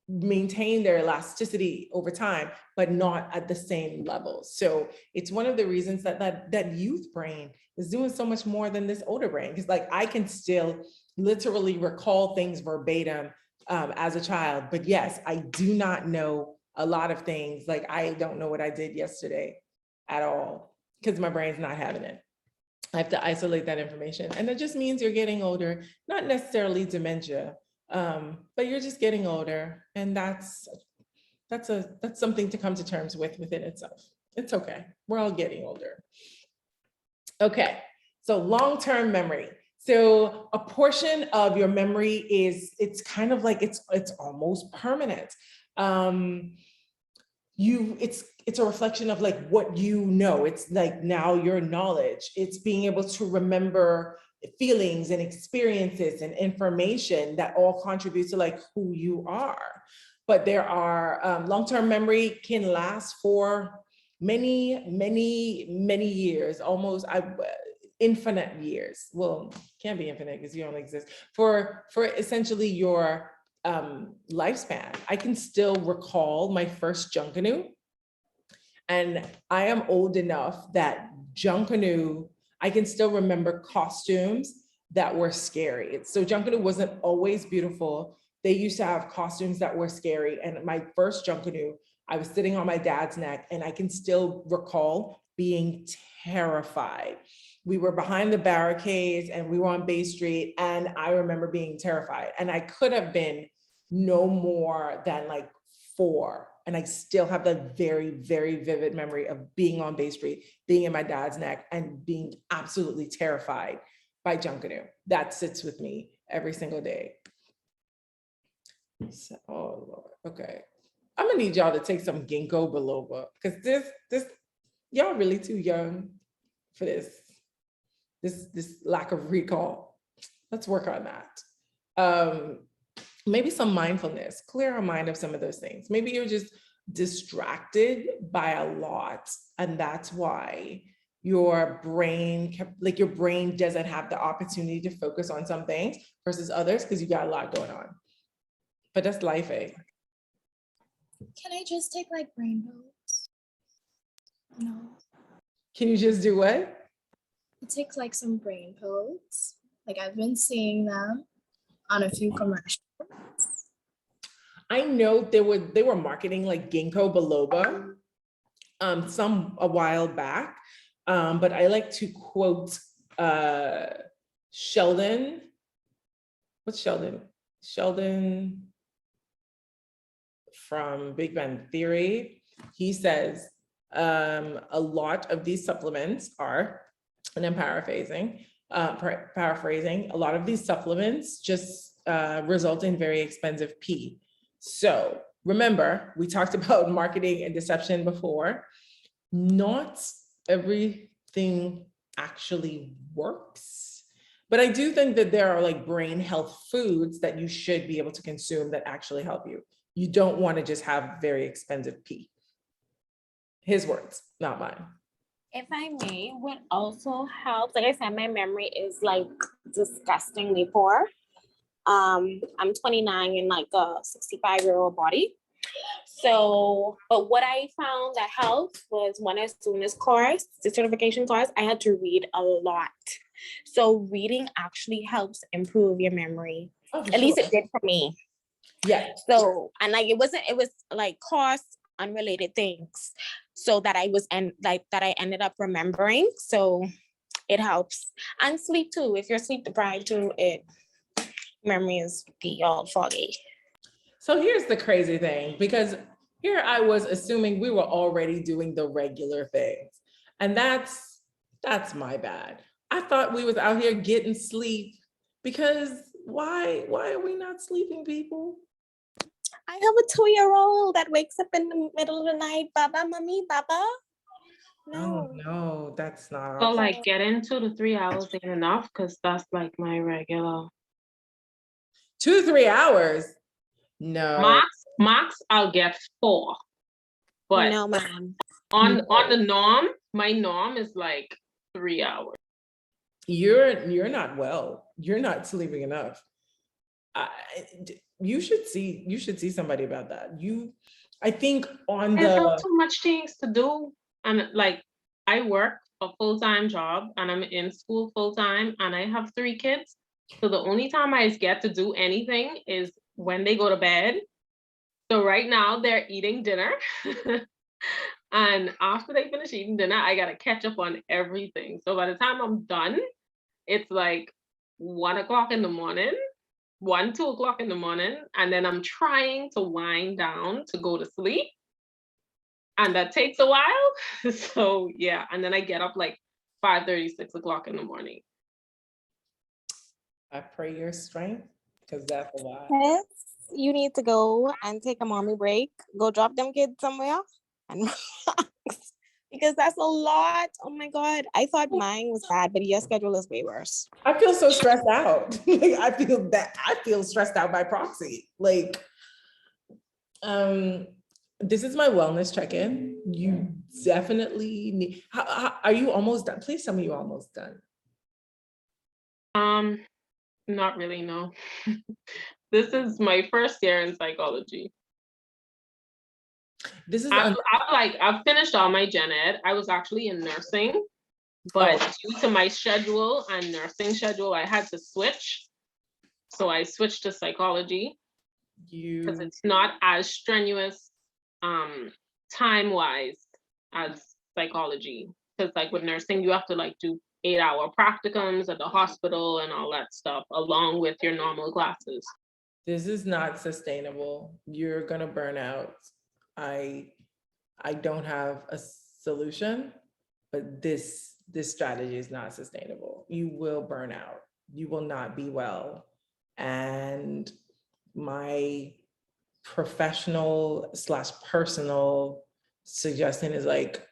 maintain their elasticity over time, but not at the same level. So it's one of the reasons that youth brain is doing so much more than this older brain. Because like, I can still literally recall things verbatim as a child, but yes, I do not know a lot of things. Like, I don't know what I did yesterday at all because my brain's not having it. I have to isolate that information. And that just means you're getting older, not necessarily dementia, but you're just getting older. And that's something to come to terms with within itself. It's okay. We're all getting older. Okay, so long-term memory. So a portion of your memory it's kind of like, it's almost permanent. It's a reflection of like what you know. It's like now your knowledge. It's being able to remember feelings and experiences and information that all contribute to like who you are. But there are long-term memory can last for many years, almost infinite years. Well, can't be infinite because you only exist for essentially your lifespan. I can still recall my first Junkanoo, and I am old enough that Junkanoo, I can still remember costumes that were scary. So Junkanoo wasn't always beautiful. They used to have costumes that were scary. And my first Junkanoo, I was sitting on my dad's neck, and I can still recall being terrified. We were behind the barricades and we were on Bay Street, and I remember being terrified. And I could have been no more than like 4. And I still have that very, very vivid memory of being on Bay Street, being in my dad's neck, and being absolutely terrified by Junkanoo. That sits with me every single day. So, oh Lord, okay. I'm gonna need y'all to take some ginkgo biloba, because this y'all really too young for this lack of recall. Let's work on that. Maybe some mindfulness, clear our mind of some of those things. Maybe you're just distracted by a lot, and that's why your brain doesn't have the opportunity to focus on some things versus others, because you got a lot going on. But that's life, eh? Can I just take like rainbows? No. Can you just do what? It takes like some brain codes. Like, I've been seeing them on a few commercials. I know they were marketing like ginkgo biloba a while back, but I like to quote Sheldon. What's Sheldon? Sheldon from Big Bang Theory. He says a lot of these supplements are, and I'm paraphrasing, a lot of these supplements just result in very expensive pee. So remember, we talked about marketing and deception before. Not everything actually works, but I do think that there are like brain health foods that you should be able to consume that actually help you. You don't want to just have very expensive pee. His words, not mine. If I may, what also helps, like I said, my memory is like disgustingly poor. I'm 29 in like a 65-year-old body. So, but what I found that helped was when I was doing this course, the certification course, I had to read a lot. So reading actually helps improve your memory. Oh, for At least sure. it did for me. Yeah. So, and like it was like cost unrelated things. So that I was that I ended up remembering. So it helps. And sleep too. If you're sleep deprived too, memory is be all foggy. So here's the crazy thing, because here I was assuming we were already doing the regular things. And that's my bad. I thought we was out here getting sleep, because why are we not sleeping, people? I have a 2-year-old that wakes up in the middle of the night, Baba, mommy, Baba. No, no, that's not. So like getting 2 to 3 hours ain't enough, because that's like my regular. 2 to 3 hours. No. Max, I'll get 4. But no, ma'am. on the norm, my norm is like 3 hours. You're not well. You're not sleeping enough. You should see somebody about that. I think on I have the too much things to do, and like I work a full-time job and I'm in school full-time and I have 3 kids. So the only time I get to do anything is when they go to bed. So right now they're eating dinner. And after they finish eating dinner, I gotta catch up on everything. So by the time I'm done, it's like 1 o'clock in the morning, 1, 2 o'clock in the morning, and then I'm trying to wind down to go to sleep. And that takes a while. So yeah, and then I get up like 5:30, 6 o'clock in the morning. I pray your strength, because that's a lot. Yes, you need to go and take a mommy break. Go drop them kids somewhere and relax. Because that's a lot. Oh my God. I thought mine was bad, but your schedule is way worse. I feel so stressed out. Like, I feel stressed out by proxy. Like, this is my wellness check-in. You definitely need, are you almost done? Please tell me you're almost done. Not really, no. This is my first year in psychology. This is I've finished all my gen ed. I was actually in nursing, but due to my schedule and nursing schedule, I had to switch. So I switched to psychology because it's not as strenuous time-wise as psychology. Because like with nursing, you have to like do 8-hour practicums at the hospital and all that stuff, along with your normal classes. This is not sustainable. You're gonna burn out. I don't have a solution, but this strategy is not sustainable. You will burn out. You will not be well. And my professional / personal suggestion is like,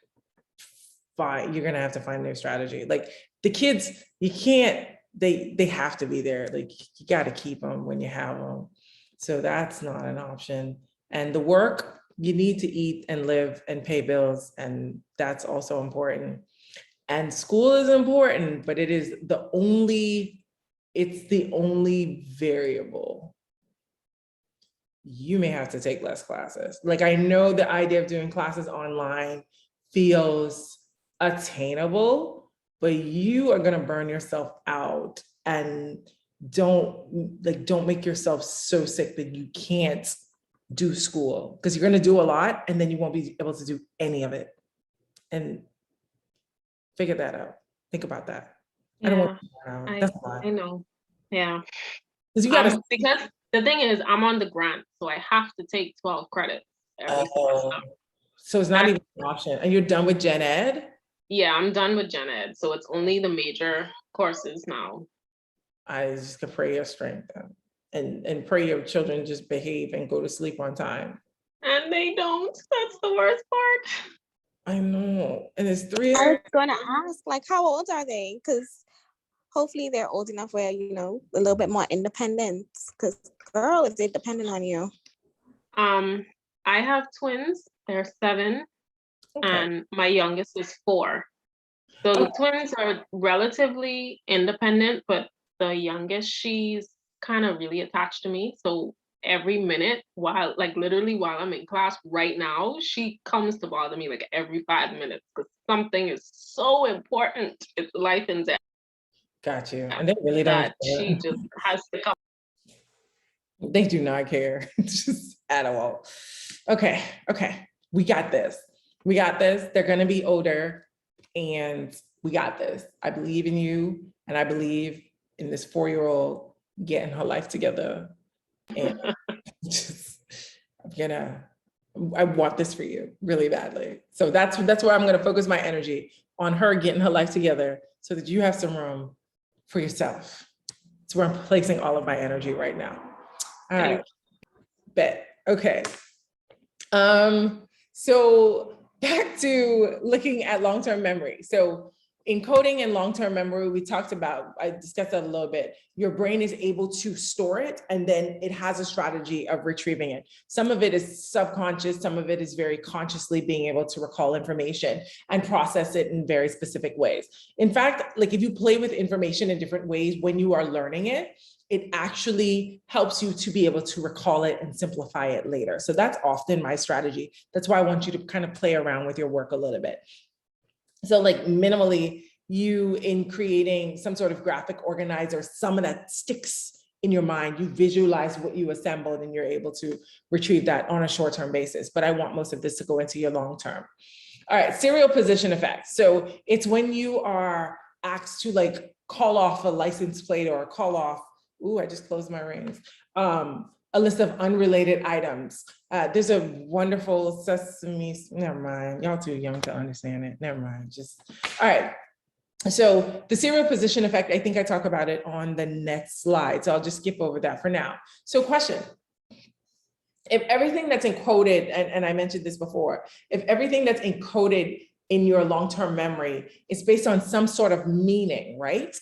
fine, you're gonna have to find a new strategy. Like the kids, you can't, they have to be there. Like you gotta keep them when you have them. So that's not an option. And the work, you need to eat and live and pay bills, and that's also important. And school is important, but it's the only variable. You may have to take less classes. Like I know the idea of doing classes online feels attainable, but you are gonna burn yourself out, and don't make yourself so sick that you can't do school, because you're gonna do a lot and then you won't be able to do any of it. And figure that out. Think about that. Yeah, I don't want to, that's a lot. I know. Yeah. Because you gotta because the thing is, I'm on the grant, so I have to take 12 credits every semester. So it's not even an option. And you're done with gen ed? Yeah, I'm done with gen ed, so it's only the major courses now. I just could pray your strength and pray your children just behave and go to sleep on time. And they don't. That's the worst part. I know. And it's 3 I hours. was gonna ask, like, how old are they? Because hopefully they're old enough where, you know, a little bit more independent. Because girl, if they're dependent on you. I have twins. They're 7, and my youngest is 4. So the twins are relatively independent, but the youngest, she's kind of really attached to me. So every minute while, like literally while I'm in class right now, she comes to bother me like every 5 minutes because something is so important. It's life and death Got you. And they really don't that she care. just has to come. They do not care just at all. Okay, okay. We got this. We got this. They're gonna be older and we got this. I believe in you and I believe in this 4-year-old getting her life together. And just, I want this for you really badly. So that's where I'm gonna focus my energy, on her getting her life together so that you have some room for yourself. That's where I'm placing all of my energy right now. All right, bet, okay. So back to looking at long-term memory. So encoding and long-term memory, we talked about, I discussed that a little bit. Your brain is able to store it and then it has a strategy of retrieving it. Some of it is subconscious, some of it is very consciously being able to recall information and process it in very specific ways. In fact, like if you play with information in different ways when you are learning it, it actually helps you to be able to recall it and simplify it later. So that's often my strategy. That's why I want you to kind of play around with your work a little bit. So like minimally, you in creating some sort of graphic organizer, some of that sticks in your mind, you visualize what you assembled and you're able to retrieve that on a short-term basis. But I want most of this to go into your long-term. All right, serial position effect. So it's when you are asked to like call off a license plate or call off, ooh, I just closed my rings. A list of unrelated items. There's a wonderful Sesame, never mind, y'all too young to understand it, never mind, just, all right. So the serial position effect, I think I talk about it on the next slide, so I'll just skip over that for now. So question, if everything that's encoded, and I mentioned this before, if everything that's encoded in your long-term memory is based on some sort of meaning, right?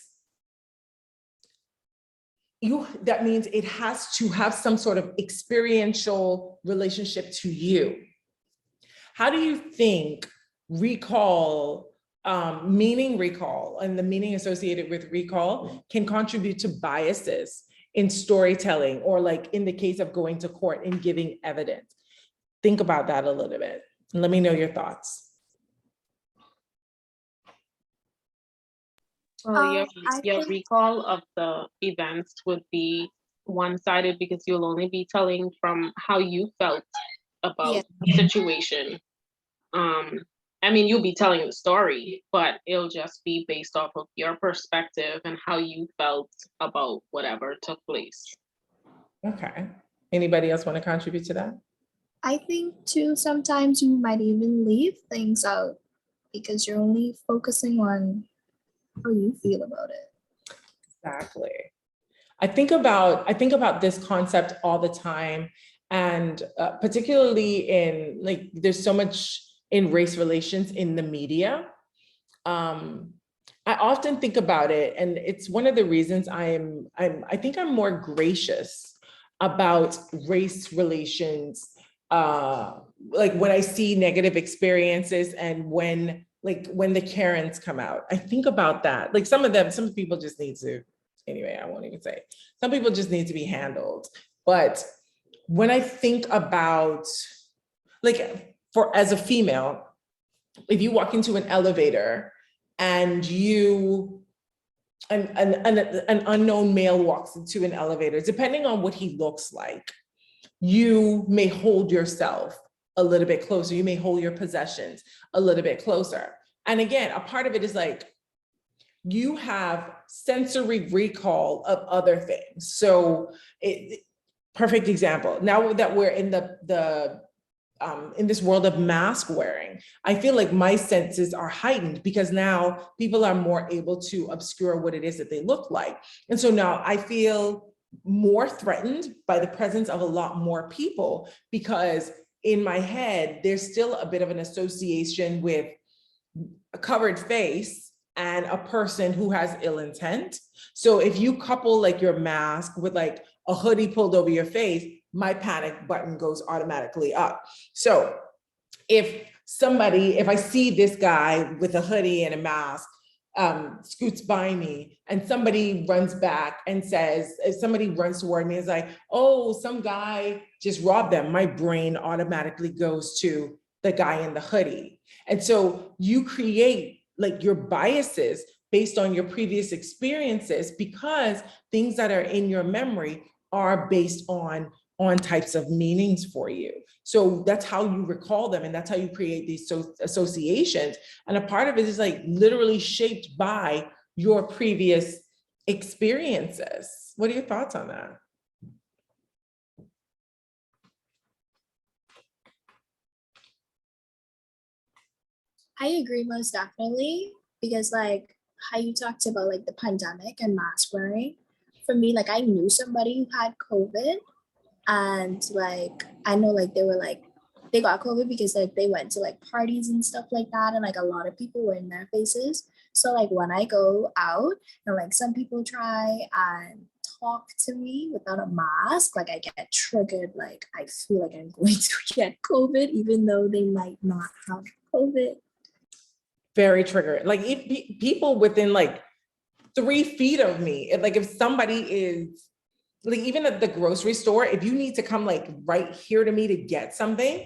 That means it has to have some sort of experiential relationship to you. How do you think recall, meaning recall, and the meaning associated with recall can contribute to biases in storytelling, or like in the case of going to court and giving evidence? Think about that a little bit and let me know your thoughts. Well, your think- recall of the events would be one-sided because you'll only be telling from how you felt about the situation. I mean, you'll be telling the story, but it'll just be based off of your perspective and how you felt about whatever took place. Okay. Anybody else want to contribute to that? I think too, sometimes you might even leave things out because you're only focusing on how you feel about it. Exactly. I think about this concept all the time, and particularly in like, there's so much in race relations in the media. I often think about it, and it's one of the reasons I think I'm more gracious about race relations. Like when I see negative experiences and when the Karens come out, I think about that. Like some people just need to, anyway, I won't even say. Some people just need to be handled. But when I think about, like, as a female, if you walk into an elevator and an unknown male walks into an elevator, depending on what he looks like, you may hold yourself a little bit closer. You may hold your possessions a little bit closer. And again, a part of it is like, you have sensory recall of other things. So perfect example, now that we're in in this world of mask wearing, I feel like my senses are heightened because now people are more able to obscure what it is that they look like. And so now I feel more threatened by the presence of a lot more people, because in my head, there's still a bit of an association with a covered face and a person who has ill intent. So if you couple like your mask with like a hoodie pulled over your face, my panic button goes automatically up. So if I see this guy with a hoodie and a mask scoots by me and somebody runs back and says, if somebody runs toward me, it's like, oh, some guy just robbed them. My brain automatically goes to the guy in the hoodie. And so you create like your biases based on your previous experiences because things that are in your memory are based on types of meanings for you. So that's how you recall them and that's how you create these associations. And a part of it is like literally shaped by your previous experiences. What are your thoughts on that? I agree most definitely because like how you talked about like the pandemic and mask wearing. For me, like I knew somebody who had COVID and like I know like they got COVID because like they went to like parties and stuff like that and like a lot of people were in their faces. So like when I go out and like some people try and talk to me without a mask, like I get triggered, like I feel like I'm going to get COVID even though they might not have COVID. Very triggered. Like if people within like 3 feet of me, like if somebody is like, even at the grocery store, if you need to come like right here to me to get something,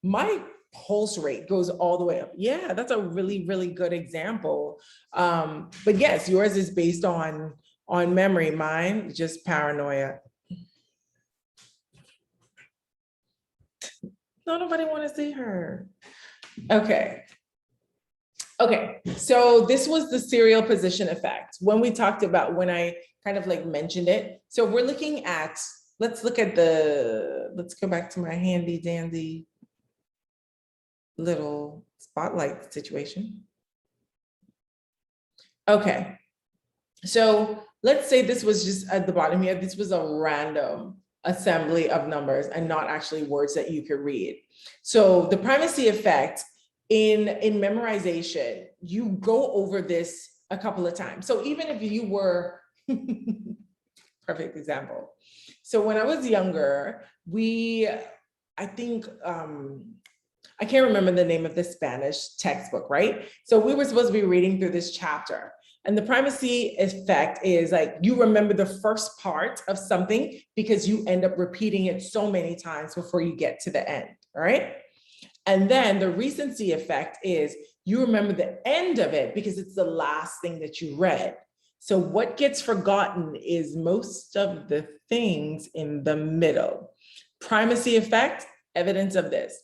my pulse rate goes all the way up. Yeah, that's a really, really good example. But yes, yours is based on memory. Mine, just paranoia. No, nobody want to see her. Okay. Okay, so this was the serial position effect. When we talked about, when I kind of like mentioned it. So we're looking at, let's go back to my handy dandy little spotlight situation. Okay, so let's say this was just at the bottom here, this was a random assembly of numbers and not actually words that you could read. So the primacy effect in memorization, you go over this a couple of times. So even if you were, perfect example. So when I was younger, I think, I can't remember the name of the Spanish textbook, right? So we were supposed to be reading through this chapter. And the primacy effect is like, you remember the first part of something because you end up repeating it so many times before you get to the end, all right? And then the recency effect is you remember the end of it because it's the last thing that you read. So what gets forgotten is most of the things in the middle. Primacy effect, evidence of this.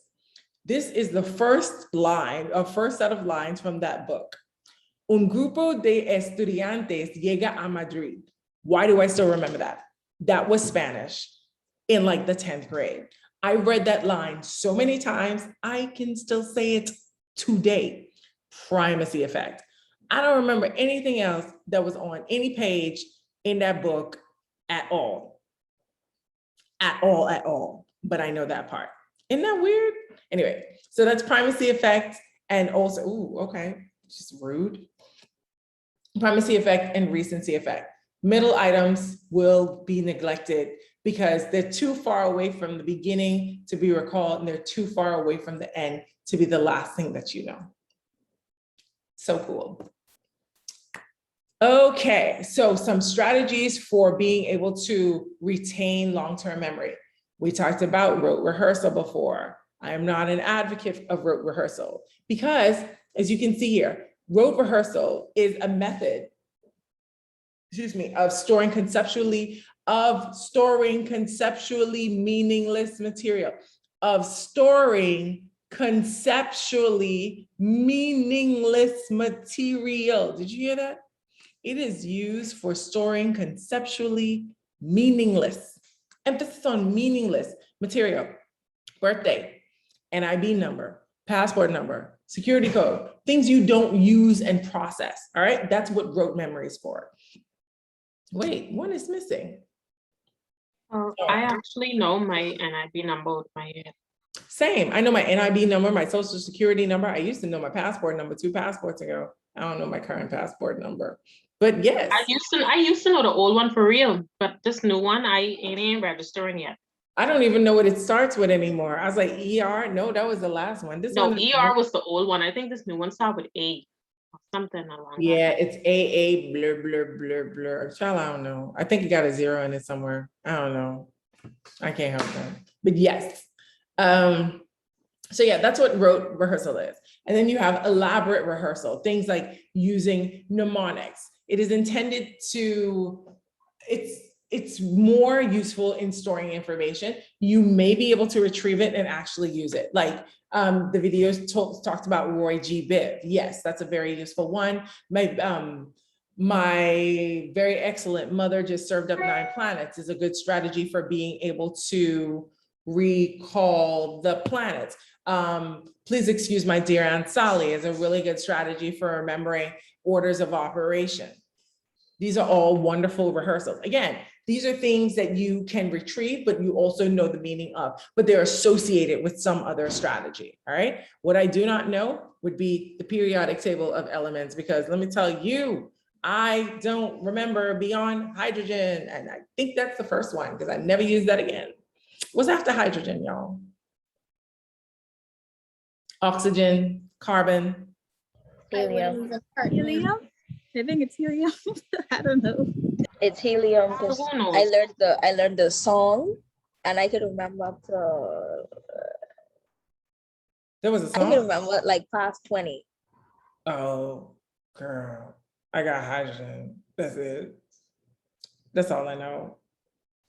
This is the first line, or first set of lines from that book. Un grupo de estudiantes llega a Madrid. Why do I still remember that? That was Spanish in like the 10th grade. I read that line so many times, I can still say it today. Primacy effect. I don't remember anything else that was on any page in that book at all. At all. But I know that part. Isn't that weird? Anyway, so that's primacy effect. And also, ooh, okay, just rude. Primacy effect and recency effect. Middle items will be neglected because they're too far away from the beginning to be recalled, and they're too far away from the end to be the last thing that you know. So cool. Okay, so some strategies for being able to retain long-term memory. We talked about rote rehearsal before. I am not an advocate of rote rehearsal because, as you can see here, rote rehearsal is a method, of storing conceptually meaningless material, of storing conceptually meaningless material. Did you hear that? It is used for storing conceptually meaningless, emphasis on meaningless material. Birthday, NIB number, passport number, security code, things you don't use and process, all right? That's what rote memory is for. Wait, one is missing. I actually know my NIB number with my head. Same, I know my NIB number, my social security number. I used to know my passport number 2 passports ago. I don't know my current passport number, but yes. I used to know the old one for real, but this new one, it ain't registering yet. I don't even know what it starts with anymore. I was like, ER? No, that was the last one. This No, one is ER was the old one. I think this new one starts with A. something along that. Yeah, it's AA blur blur blur blur. Child, I don't know. I think it got a 0 in it somewhere. I don't know. I can't help that. But yes. So yeah, that's what rote rehearsal is. And then you have elaborate rehearsal, things like using mnemonics. It is intended to, it's more useful in storing information. You may be able to retrieve it and actually use it. Like the videos talked about Roy G. Biv. Yes, that's a very useful one. My very excellent mother just served up 9 planets is a good strategy for being able to recall the planets. Please excuse my dear Aunt Sally is a really good strategy for remembering orders of operation. These are all wonderful rehearsals. Again, these are things that you can retrieve, but you also know the meaning of, but they're associated with some other strategy, all right? What I do not know would be the periodic table of elements, because let me tell you, I don't remember beyond hydrogen, and I think that's the first one because I never used that again. What's after hydrogen, y'all? Oxygen, carbon. Helium. Helium? I think it's helium. I don't know. It's helium So because who knows? I learned the song, and I could remember up to There was a I can song? remember like past 20. Oh, girl, I got hydrogen. That's it. That's all I know.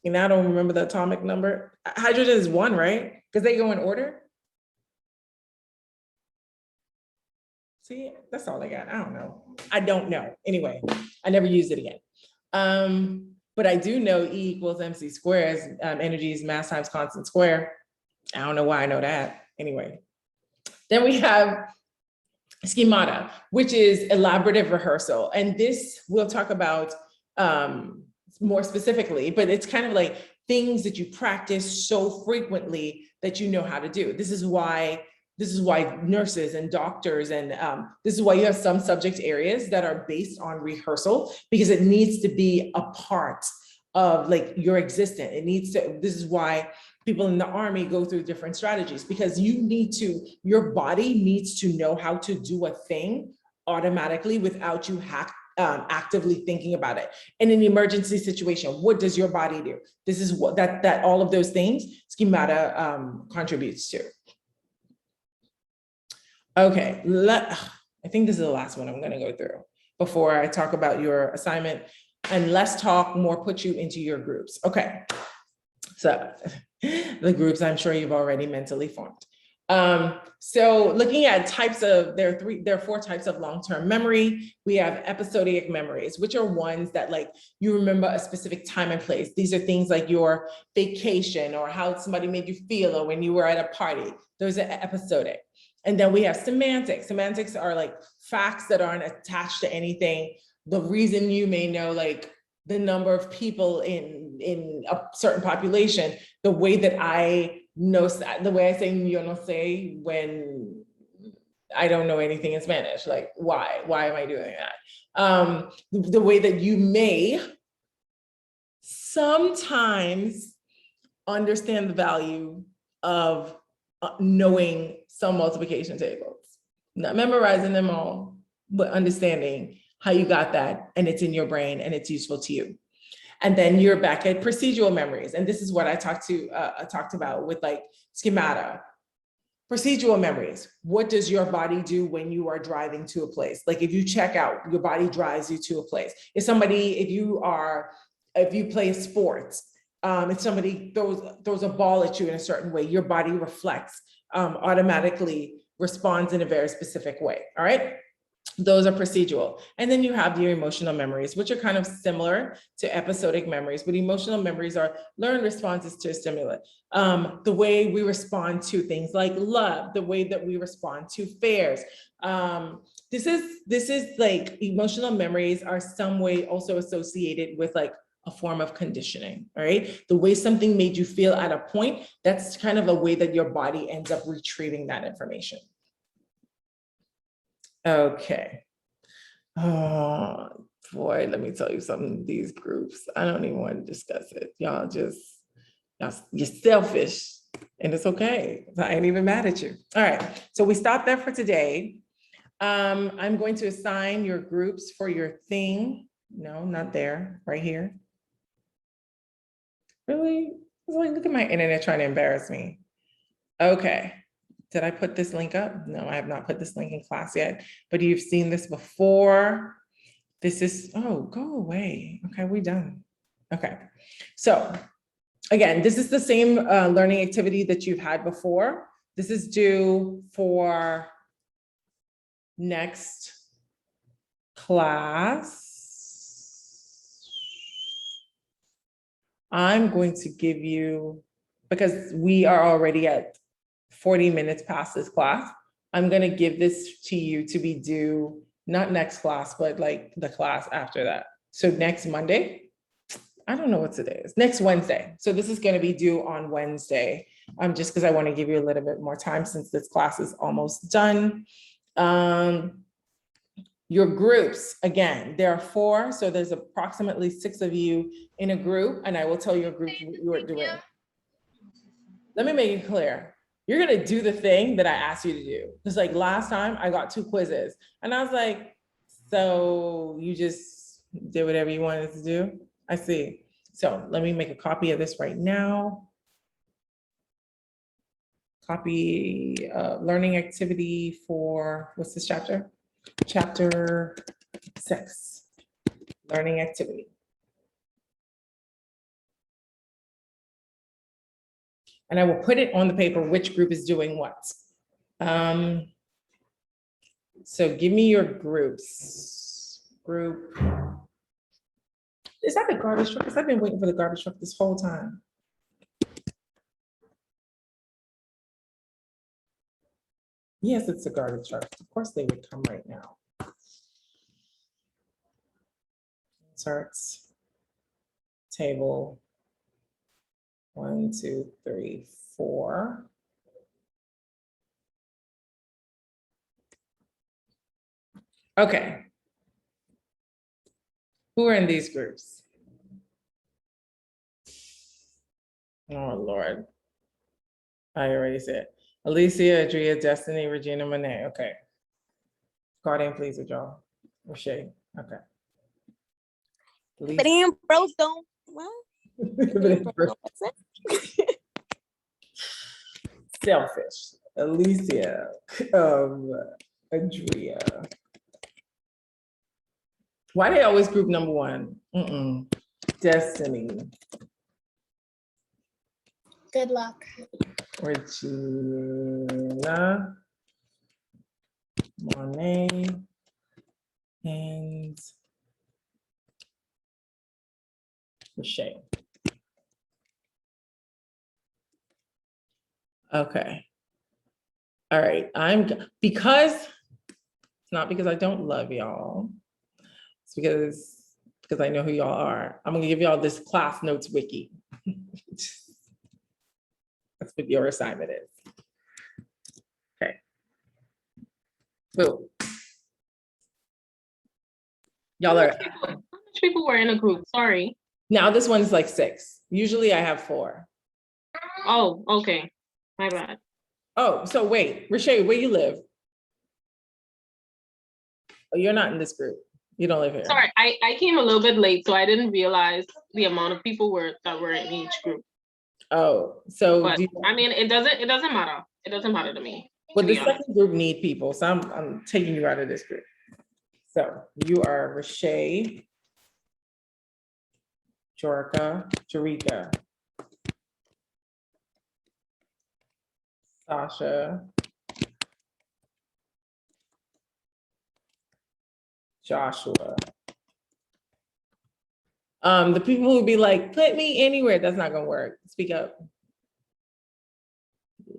And I don't remember the atomic number. Hydrogen is 1, right? Because they go in order. See, that's all I got. I don't know. I don't know. Anyway, I never used it again. But I do know E equals MC squared. Energy is mass times constant square. I don't know why I know that. Anyway, then we have schemata, which is elaborative rehearsal. And this we'll talk about more specifically, but it's kind of like things that you practice so frequently that you know how to do. This is why nurses and doctors and this is why you have some subject areas that are based on rehearsal, because it needs to be a part of like your existence. It needs to, this is why people in the Army go through different strategies, because your body needs to know how to do a thing automatically without you actively thinking about it. In an emergency situation, what does your body do? This is what that all of those things schemata contributes to. Okay, I think this is the last one I'm going to go through before I talk about your assignment, and less talk, more put you into your groups. Okay, so the groups I'm sure you've already mentally formed. So looking at types of, there are 4 types of long-term memory. We have episodic memories, which are ones that like you remember a specific time and place. These are things like your vacation or how somebody made you feel or when you were at a party. Those are episodic. And then we have semantics. Semantics are like facts that aren't attached to anything. The reason you may know like the number of people in a certain population, the way that I know, the way I say yo no sé when I don't know anything in Spanish, like why am I doing that? The way that you may sometimes understand the value of knowing some multiplication tables, not memorizing them all, but understanding how you got that and it's in your brain and it's useful to you. And then you're back at procedural memories. And this is what I talked about with like schemata. Procedural memories. What does your body do when you are driving to a place? Like if you check out, your body drives you to a place. If you play sports, if somebody throws a ball at you in a certain way, your body reflects, automatically responds in a very specific way, all right? Those are procedural. And then you have your emotional memories, which are kind of similar to episodic memories, but emotional memories are learned responses to a stimulus. The way we respond to things like love, the way that we respond to fears. This is like emotional memories are some way also associated with like a form of conditioning, all right? The way something made you feel at a point, that's kind of a way that your body ends up retrieving that information. Okay. Oh boy, let me tell you something, these groups, I don't even want to discuss it. Y'all you're selfish and it's okay. I ain't even mad at you. All right, so we stopped there for today. I'm going to assign your groups for your thing. No, not there, right here. Really? It's like, look at my internet trying to embarrass me. Okay. Did I put this link up? No, I have not put this link in class yet, but you've seen this before. This is, oh, go away. Okay, we done. Okay. So again, this is the same learning activity that you've had before. This is due for next class. I'm going to give you, because we are already at 40 minutes past this class, I'm going to give this to you to be due, not next class, but like the class after that. So next Monday, I don't know what today is, next Wednesday. So this is going to be due on Wednesday, just because I want to give you a little bit more time since this class is almost done. Your groups, again, there are 4, so there's approximately 6 of you in a group, and I will tell your group what you are doing. Let me make it clear. You're gonna do the thing that I asked you to do. Just like last time, I got 2 quizzes, and I was like, so you just did whatever you wanted to do? I see. So let me make a copy of this right now. Copy learning activity for, what's this chapter? Chapter 6, learning activity. And I will put it on the paper which group is doing what. So give me your groups. Group. Is that the garbage truck? Because I've been waiting for the garbage truck this whole time. Yes, it's a garbage truck. Of course they would come right now. Inserts, table, 1, 2, 3, 4. Okay. Who are in these groups? Oh, Lord. I already said. Alicia, Adria, Destiny, Regina, Monet. Okay. Guardian, please withdraw. Or Shay. Okay. But it ain't broke though. Well, what's it? Selfish. Alicia, Adria. Why they always group number 1? Destiny. Good luck. Regina, Monet, and Shay. Okay. All right. Because it's not because I don't love y'all. It's because I know who y'all are. I'm gonna give y'all this class notes wiki. That's what your assignment is. Okay. Boom. Y'all are, How much people were in a group? Sorry. now this one's like 6. Usually I have 4. Oh, okay. My bad. Oh, so wait, Rashay, where you live? Oh, you're not in this group. You don't live here. Sorry, I came a little bit late, so I didn't realize the amount of people that were in each group. Oh, so But I mean, it doesn't matter. It doesn't matter to me. well, to the be honest. second group need people, so I'm taking you out of this group. So you are Rashay, Jorica, Jarika, Sasha, Joshua. The people who be like, put me anywhere, that's not gonna work. Speak up.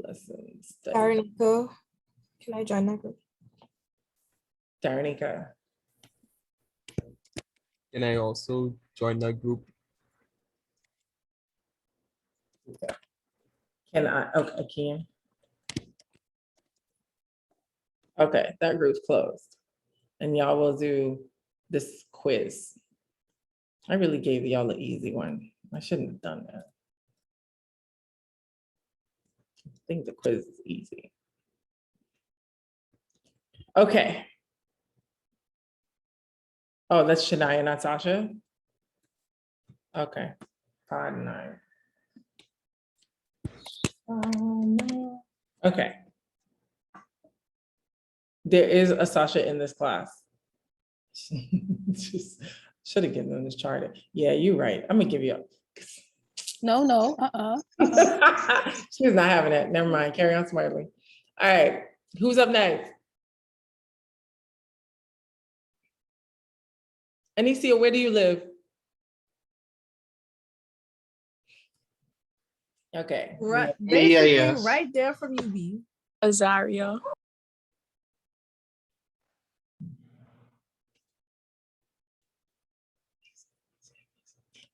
Listen, study. Darnica. Can I join that group? Darnica. Can I also join that group? Okay. Can I? Okay, I can. Okay, that group's closed. And y'all will do this quiz. I really gave y'all the easy one. I shouldn't have done that. I think the quiz is easy. Okay, Oh, that's Shania, not Sasha? Okay, pod 9. Okay. There is a Sasha in this class. Just should have given them this chart. Yeah, you're right. I'm gonna give you No. She was not having it. Never mind. Carry on smartly. All right. Who's up next? Anicia, where do you live? Okay. Right, Yeah, basically yes. right there from UB. Azaria.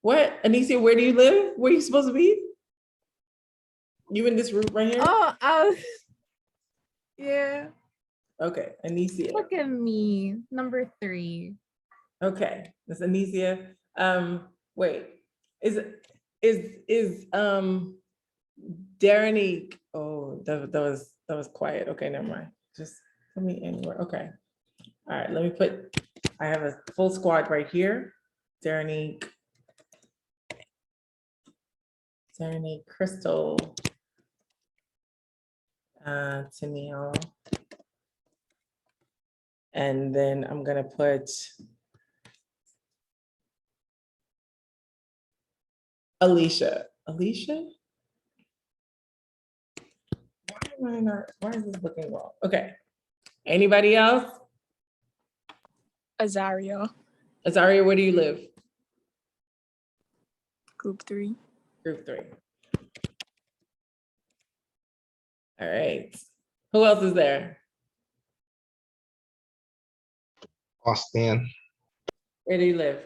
What? Anicia, where do you live? Where are you supposed to be? You in this room right here? Oh, yeah. Okay, Anicia. Look at me, number 3. Okay, that's Anicia. Wait, is Darinique? Oh, that was quiet. Okay, never mind. Just put me anywhere. Okay. All right, let me put, I have a full squad right here. Darinique, Crystal, Tennille. And then I'm gonna put Alicia. Alicia? Why is this looking wrong? Okay. Anybody else? Azaria. Azaria, where do you live? Group 3. Group 3. All right. Who else is there? Austin, Where do you live?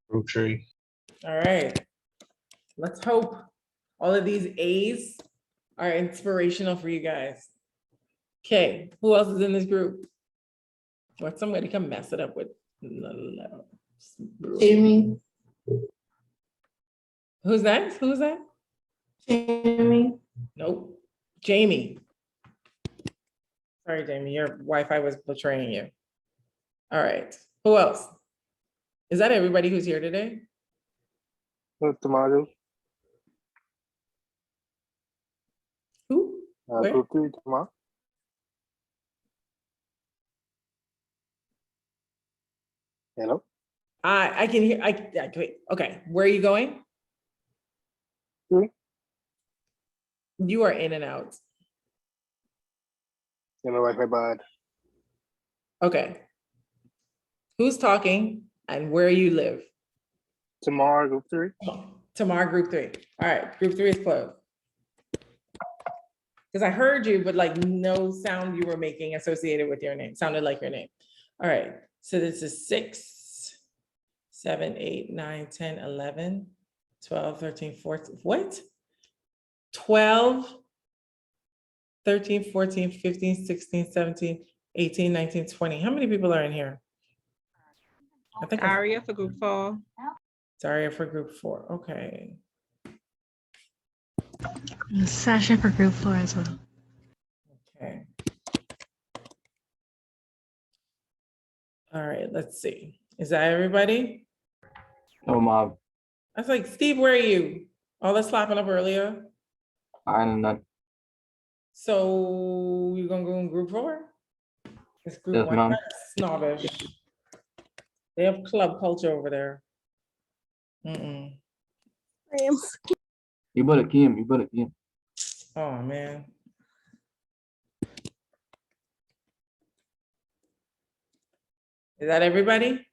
Group 3. All right. Let's hope all of these A's are inspirational for you guys. Okay, who else is in this group? Or somebody come mess it up with. Jamie. Who's that? Who's that? Jamie. Nope. Jamie. Sorry, Jamie, your Wi-Fi was betraying you. All right. Who else? Is that everybody who's here today? Tomato. Who? Where? Group 3, Tomato. Hello? I can hear, wait, okay, where are you going? Three. You are in and out. Yeah, my Wi-Fi bad. Okay. Who's talking and where you live? Tomorrow, Group 3. Tamar, group 3. All right, group 3 is closed. Because I heard you, but like no sound you were making associated with your name. Sounded like your name. All right, so this is 6, 7, 8, 9, 10, 11, 12, 13, 14, what? 12, 13, 14, 15, 16, 17, 18, 19, 20. How many people are in here? I think Aria for group 4. Daria for group 4, okay. Sasha for group 4 as well. Okay. All right, let's see. Is that everybody? No, Mom. I was like, Steve, where are you? All that slapping up earlier. I'm not. So you're gonna go in group 4? It's group Yes, 1. ma'am. That's snobbish. They have club culture over there. You better came. Oh man. Is that everybody?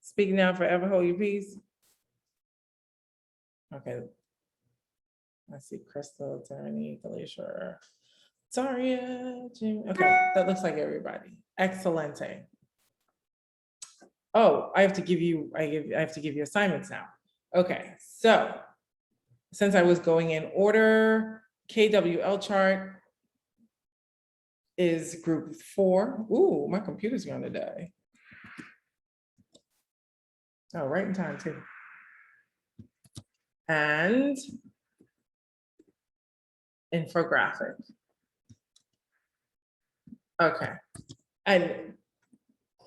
Speak now, forever hold your peace. Okay. I see Crystal, Tierney, Felicia, Daria, Jim. Okay, that looks like everybody. Excelente. Oh, I have to give you assignments now. Okay, so since I was going in order, KWL chart is group 4. Ooh, my computer's gonna die. Oh, right in time too. And infographic. Okay. And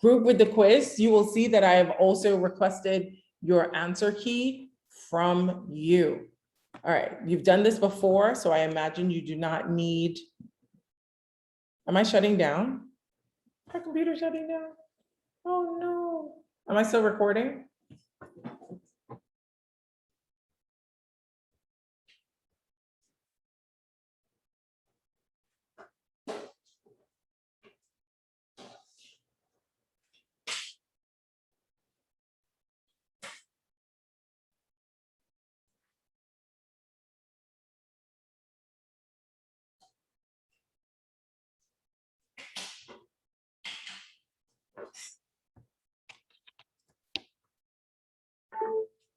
group with the quiz, you will see that I have also requested your answer key from you. All right, you've done this before, so I imagine you do not need. Am I shutting down? My computer shutting down? Oh no. Am I still recording?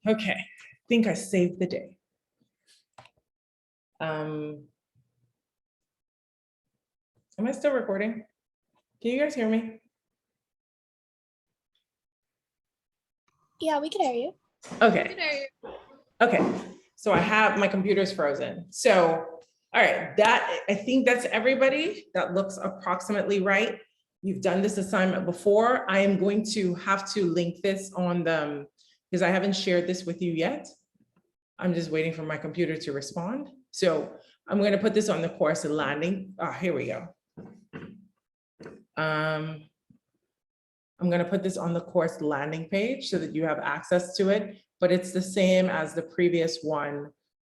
Okay, I think I saved the day. Am I still recording? Can you guys hear me? Yeah, we can hear you. Okay. Okay, so I have, my computer's frozen. So, all right, I think that's everybody. That looks approximately right. You've done this assignment before. I am going to have to link this on the, because I haven't shared this with you yet. I'm just waiting for my computer to respond. So I'm going to put this on the course landing. Here we go. I'm going to put this on the course landing page so that you have access to it, but it's the same as the previous one.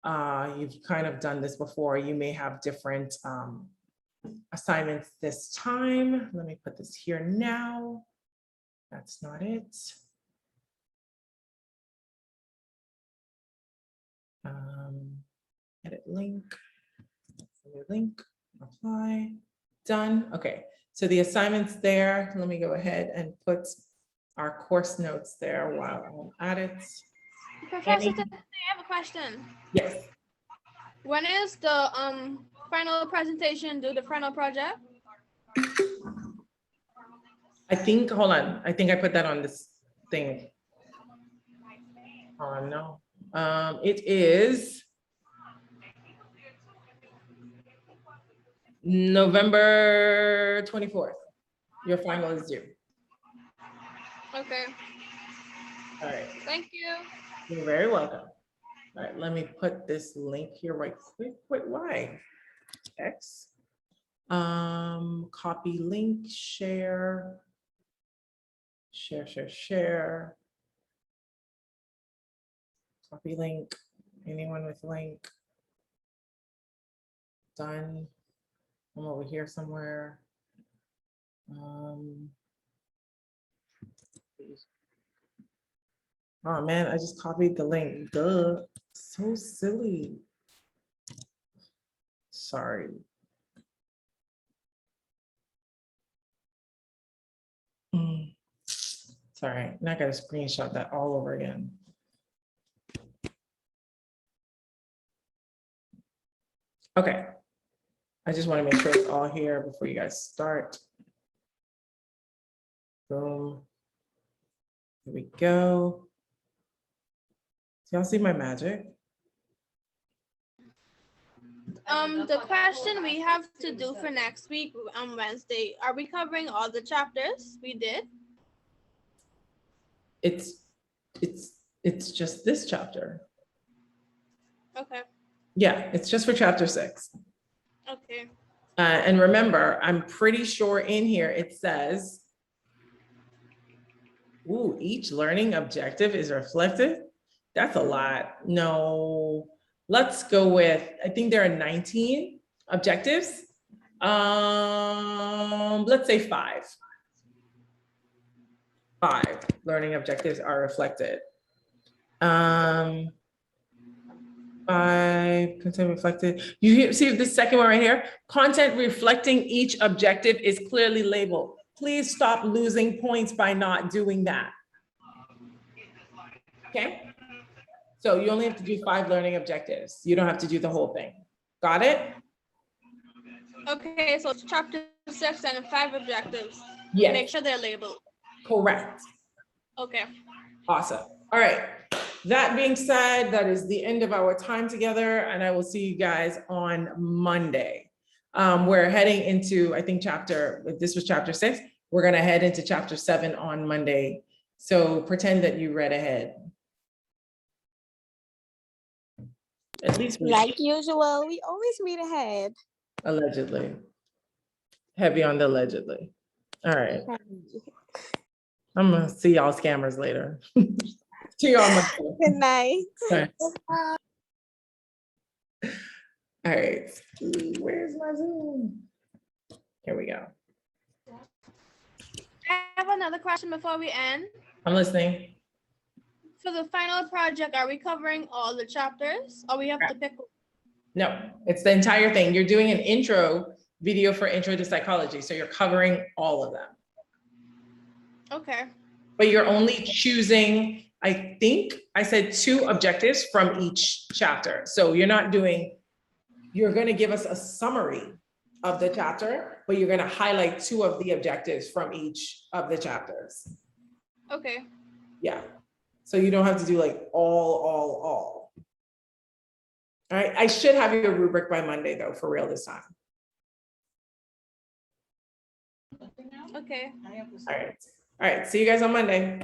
You've kind of done this before. You may have different assignments this time. Let me put this here now. That's not it. Edit link, link, apply, done. Okay, so the assignment's there. Let me go ahead and put our course notes there while I'm at it. Professor, I have a question. Yes. When is the final presentation due, the final project? I think, hold on, I think I put that on this thing. Oh no, it is November 24th. Your final is due. Okay. All right. Thank you. You're very welcome. All right, let me put this link here right quick. Wait, why? X. Copy link, share. Share. Copy link. Anyone with link? Done. I'm over here somewhere. Oh man, I just copied the link. Duh. So silly. Sorry. Sorry, now I gotta screenshot that all over again. Okay. I just want to make sure it's all here before you guys start. Boom. Here we go. Do y'all see my magic? The question we have to do for next week on Wednesday, are we covering all the chapters we did? It's just this chapter. Okay. Yeah, it's just for chapter 6. Okay. And remember, I'm pretty sure in here it says, ooh, each learning objective is reflected. That's a lot. No, let's go with, I think there are 19 objectives. Let's say 5. 5 learning objectives are reflected. 5 content reflected. You see the second one right here? Content reflecting each objective is clearly labeled. Please stop losing points by not doing that. Okay? So you only have to do 5 learning objectives. You don't have to do the whole thing. Got it? Okay, so it's chapter 6 and 5 objectives. Yes. Make sure they're labeled. Correct. Okay. Awesome. All right. That being said, that is the end of our time together, and I will see you guys on Monday. We're heading into, I think if this was chapter 6, we're gonna head into chapter 7 on Monday. So pretend that you read ahead. At least Like usual, we always read ahead. allegedly. Heavy on the allegedly. All right. I'm gonna see y'all scammers later. See y'all Monday. Good night. Okay. All right. Where's my Zoom? Here we go. I have another question before we end. I'm listening. For the final project, are we covering all the chapters or we have to pick? No, it's the entire thing. You're doing an intro video for intro to psychology. So you're covering all of them. Okay. But you're only choosing, I think I said 2 objectives from each chapter. So you're not doing, you're going to give us a summary of the chapter, but you're going to highlight 2 of the objectives from each of the chapters. Okay. Yeah. So you don't have to do like all. All right. I should have your rubric by Monday though, for real this time. Okay. All right. All right. See you guys on Monday.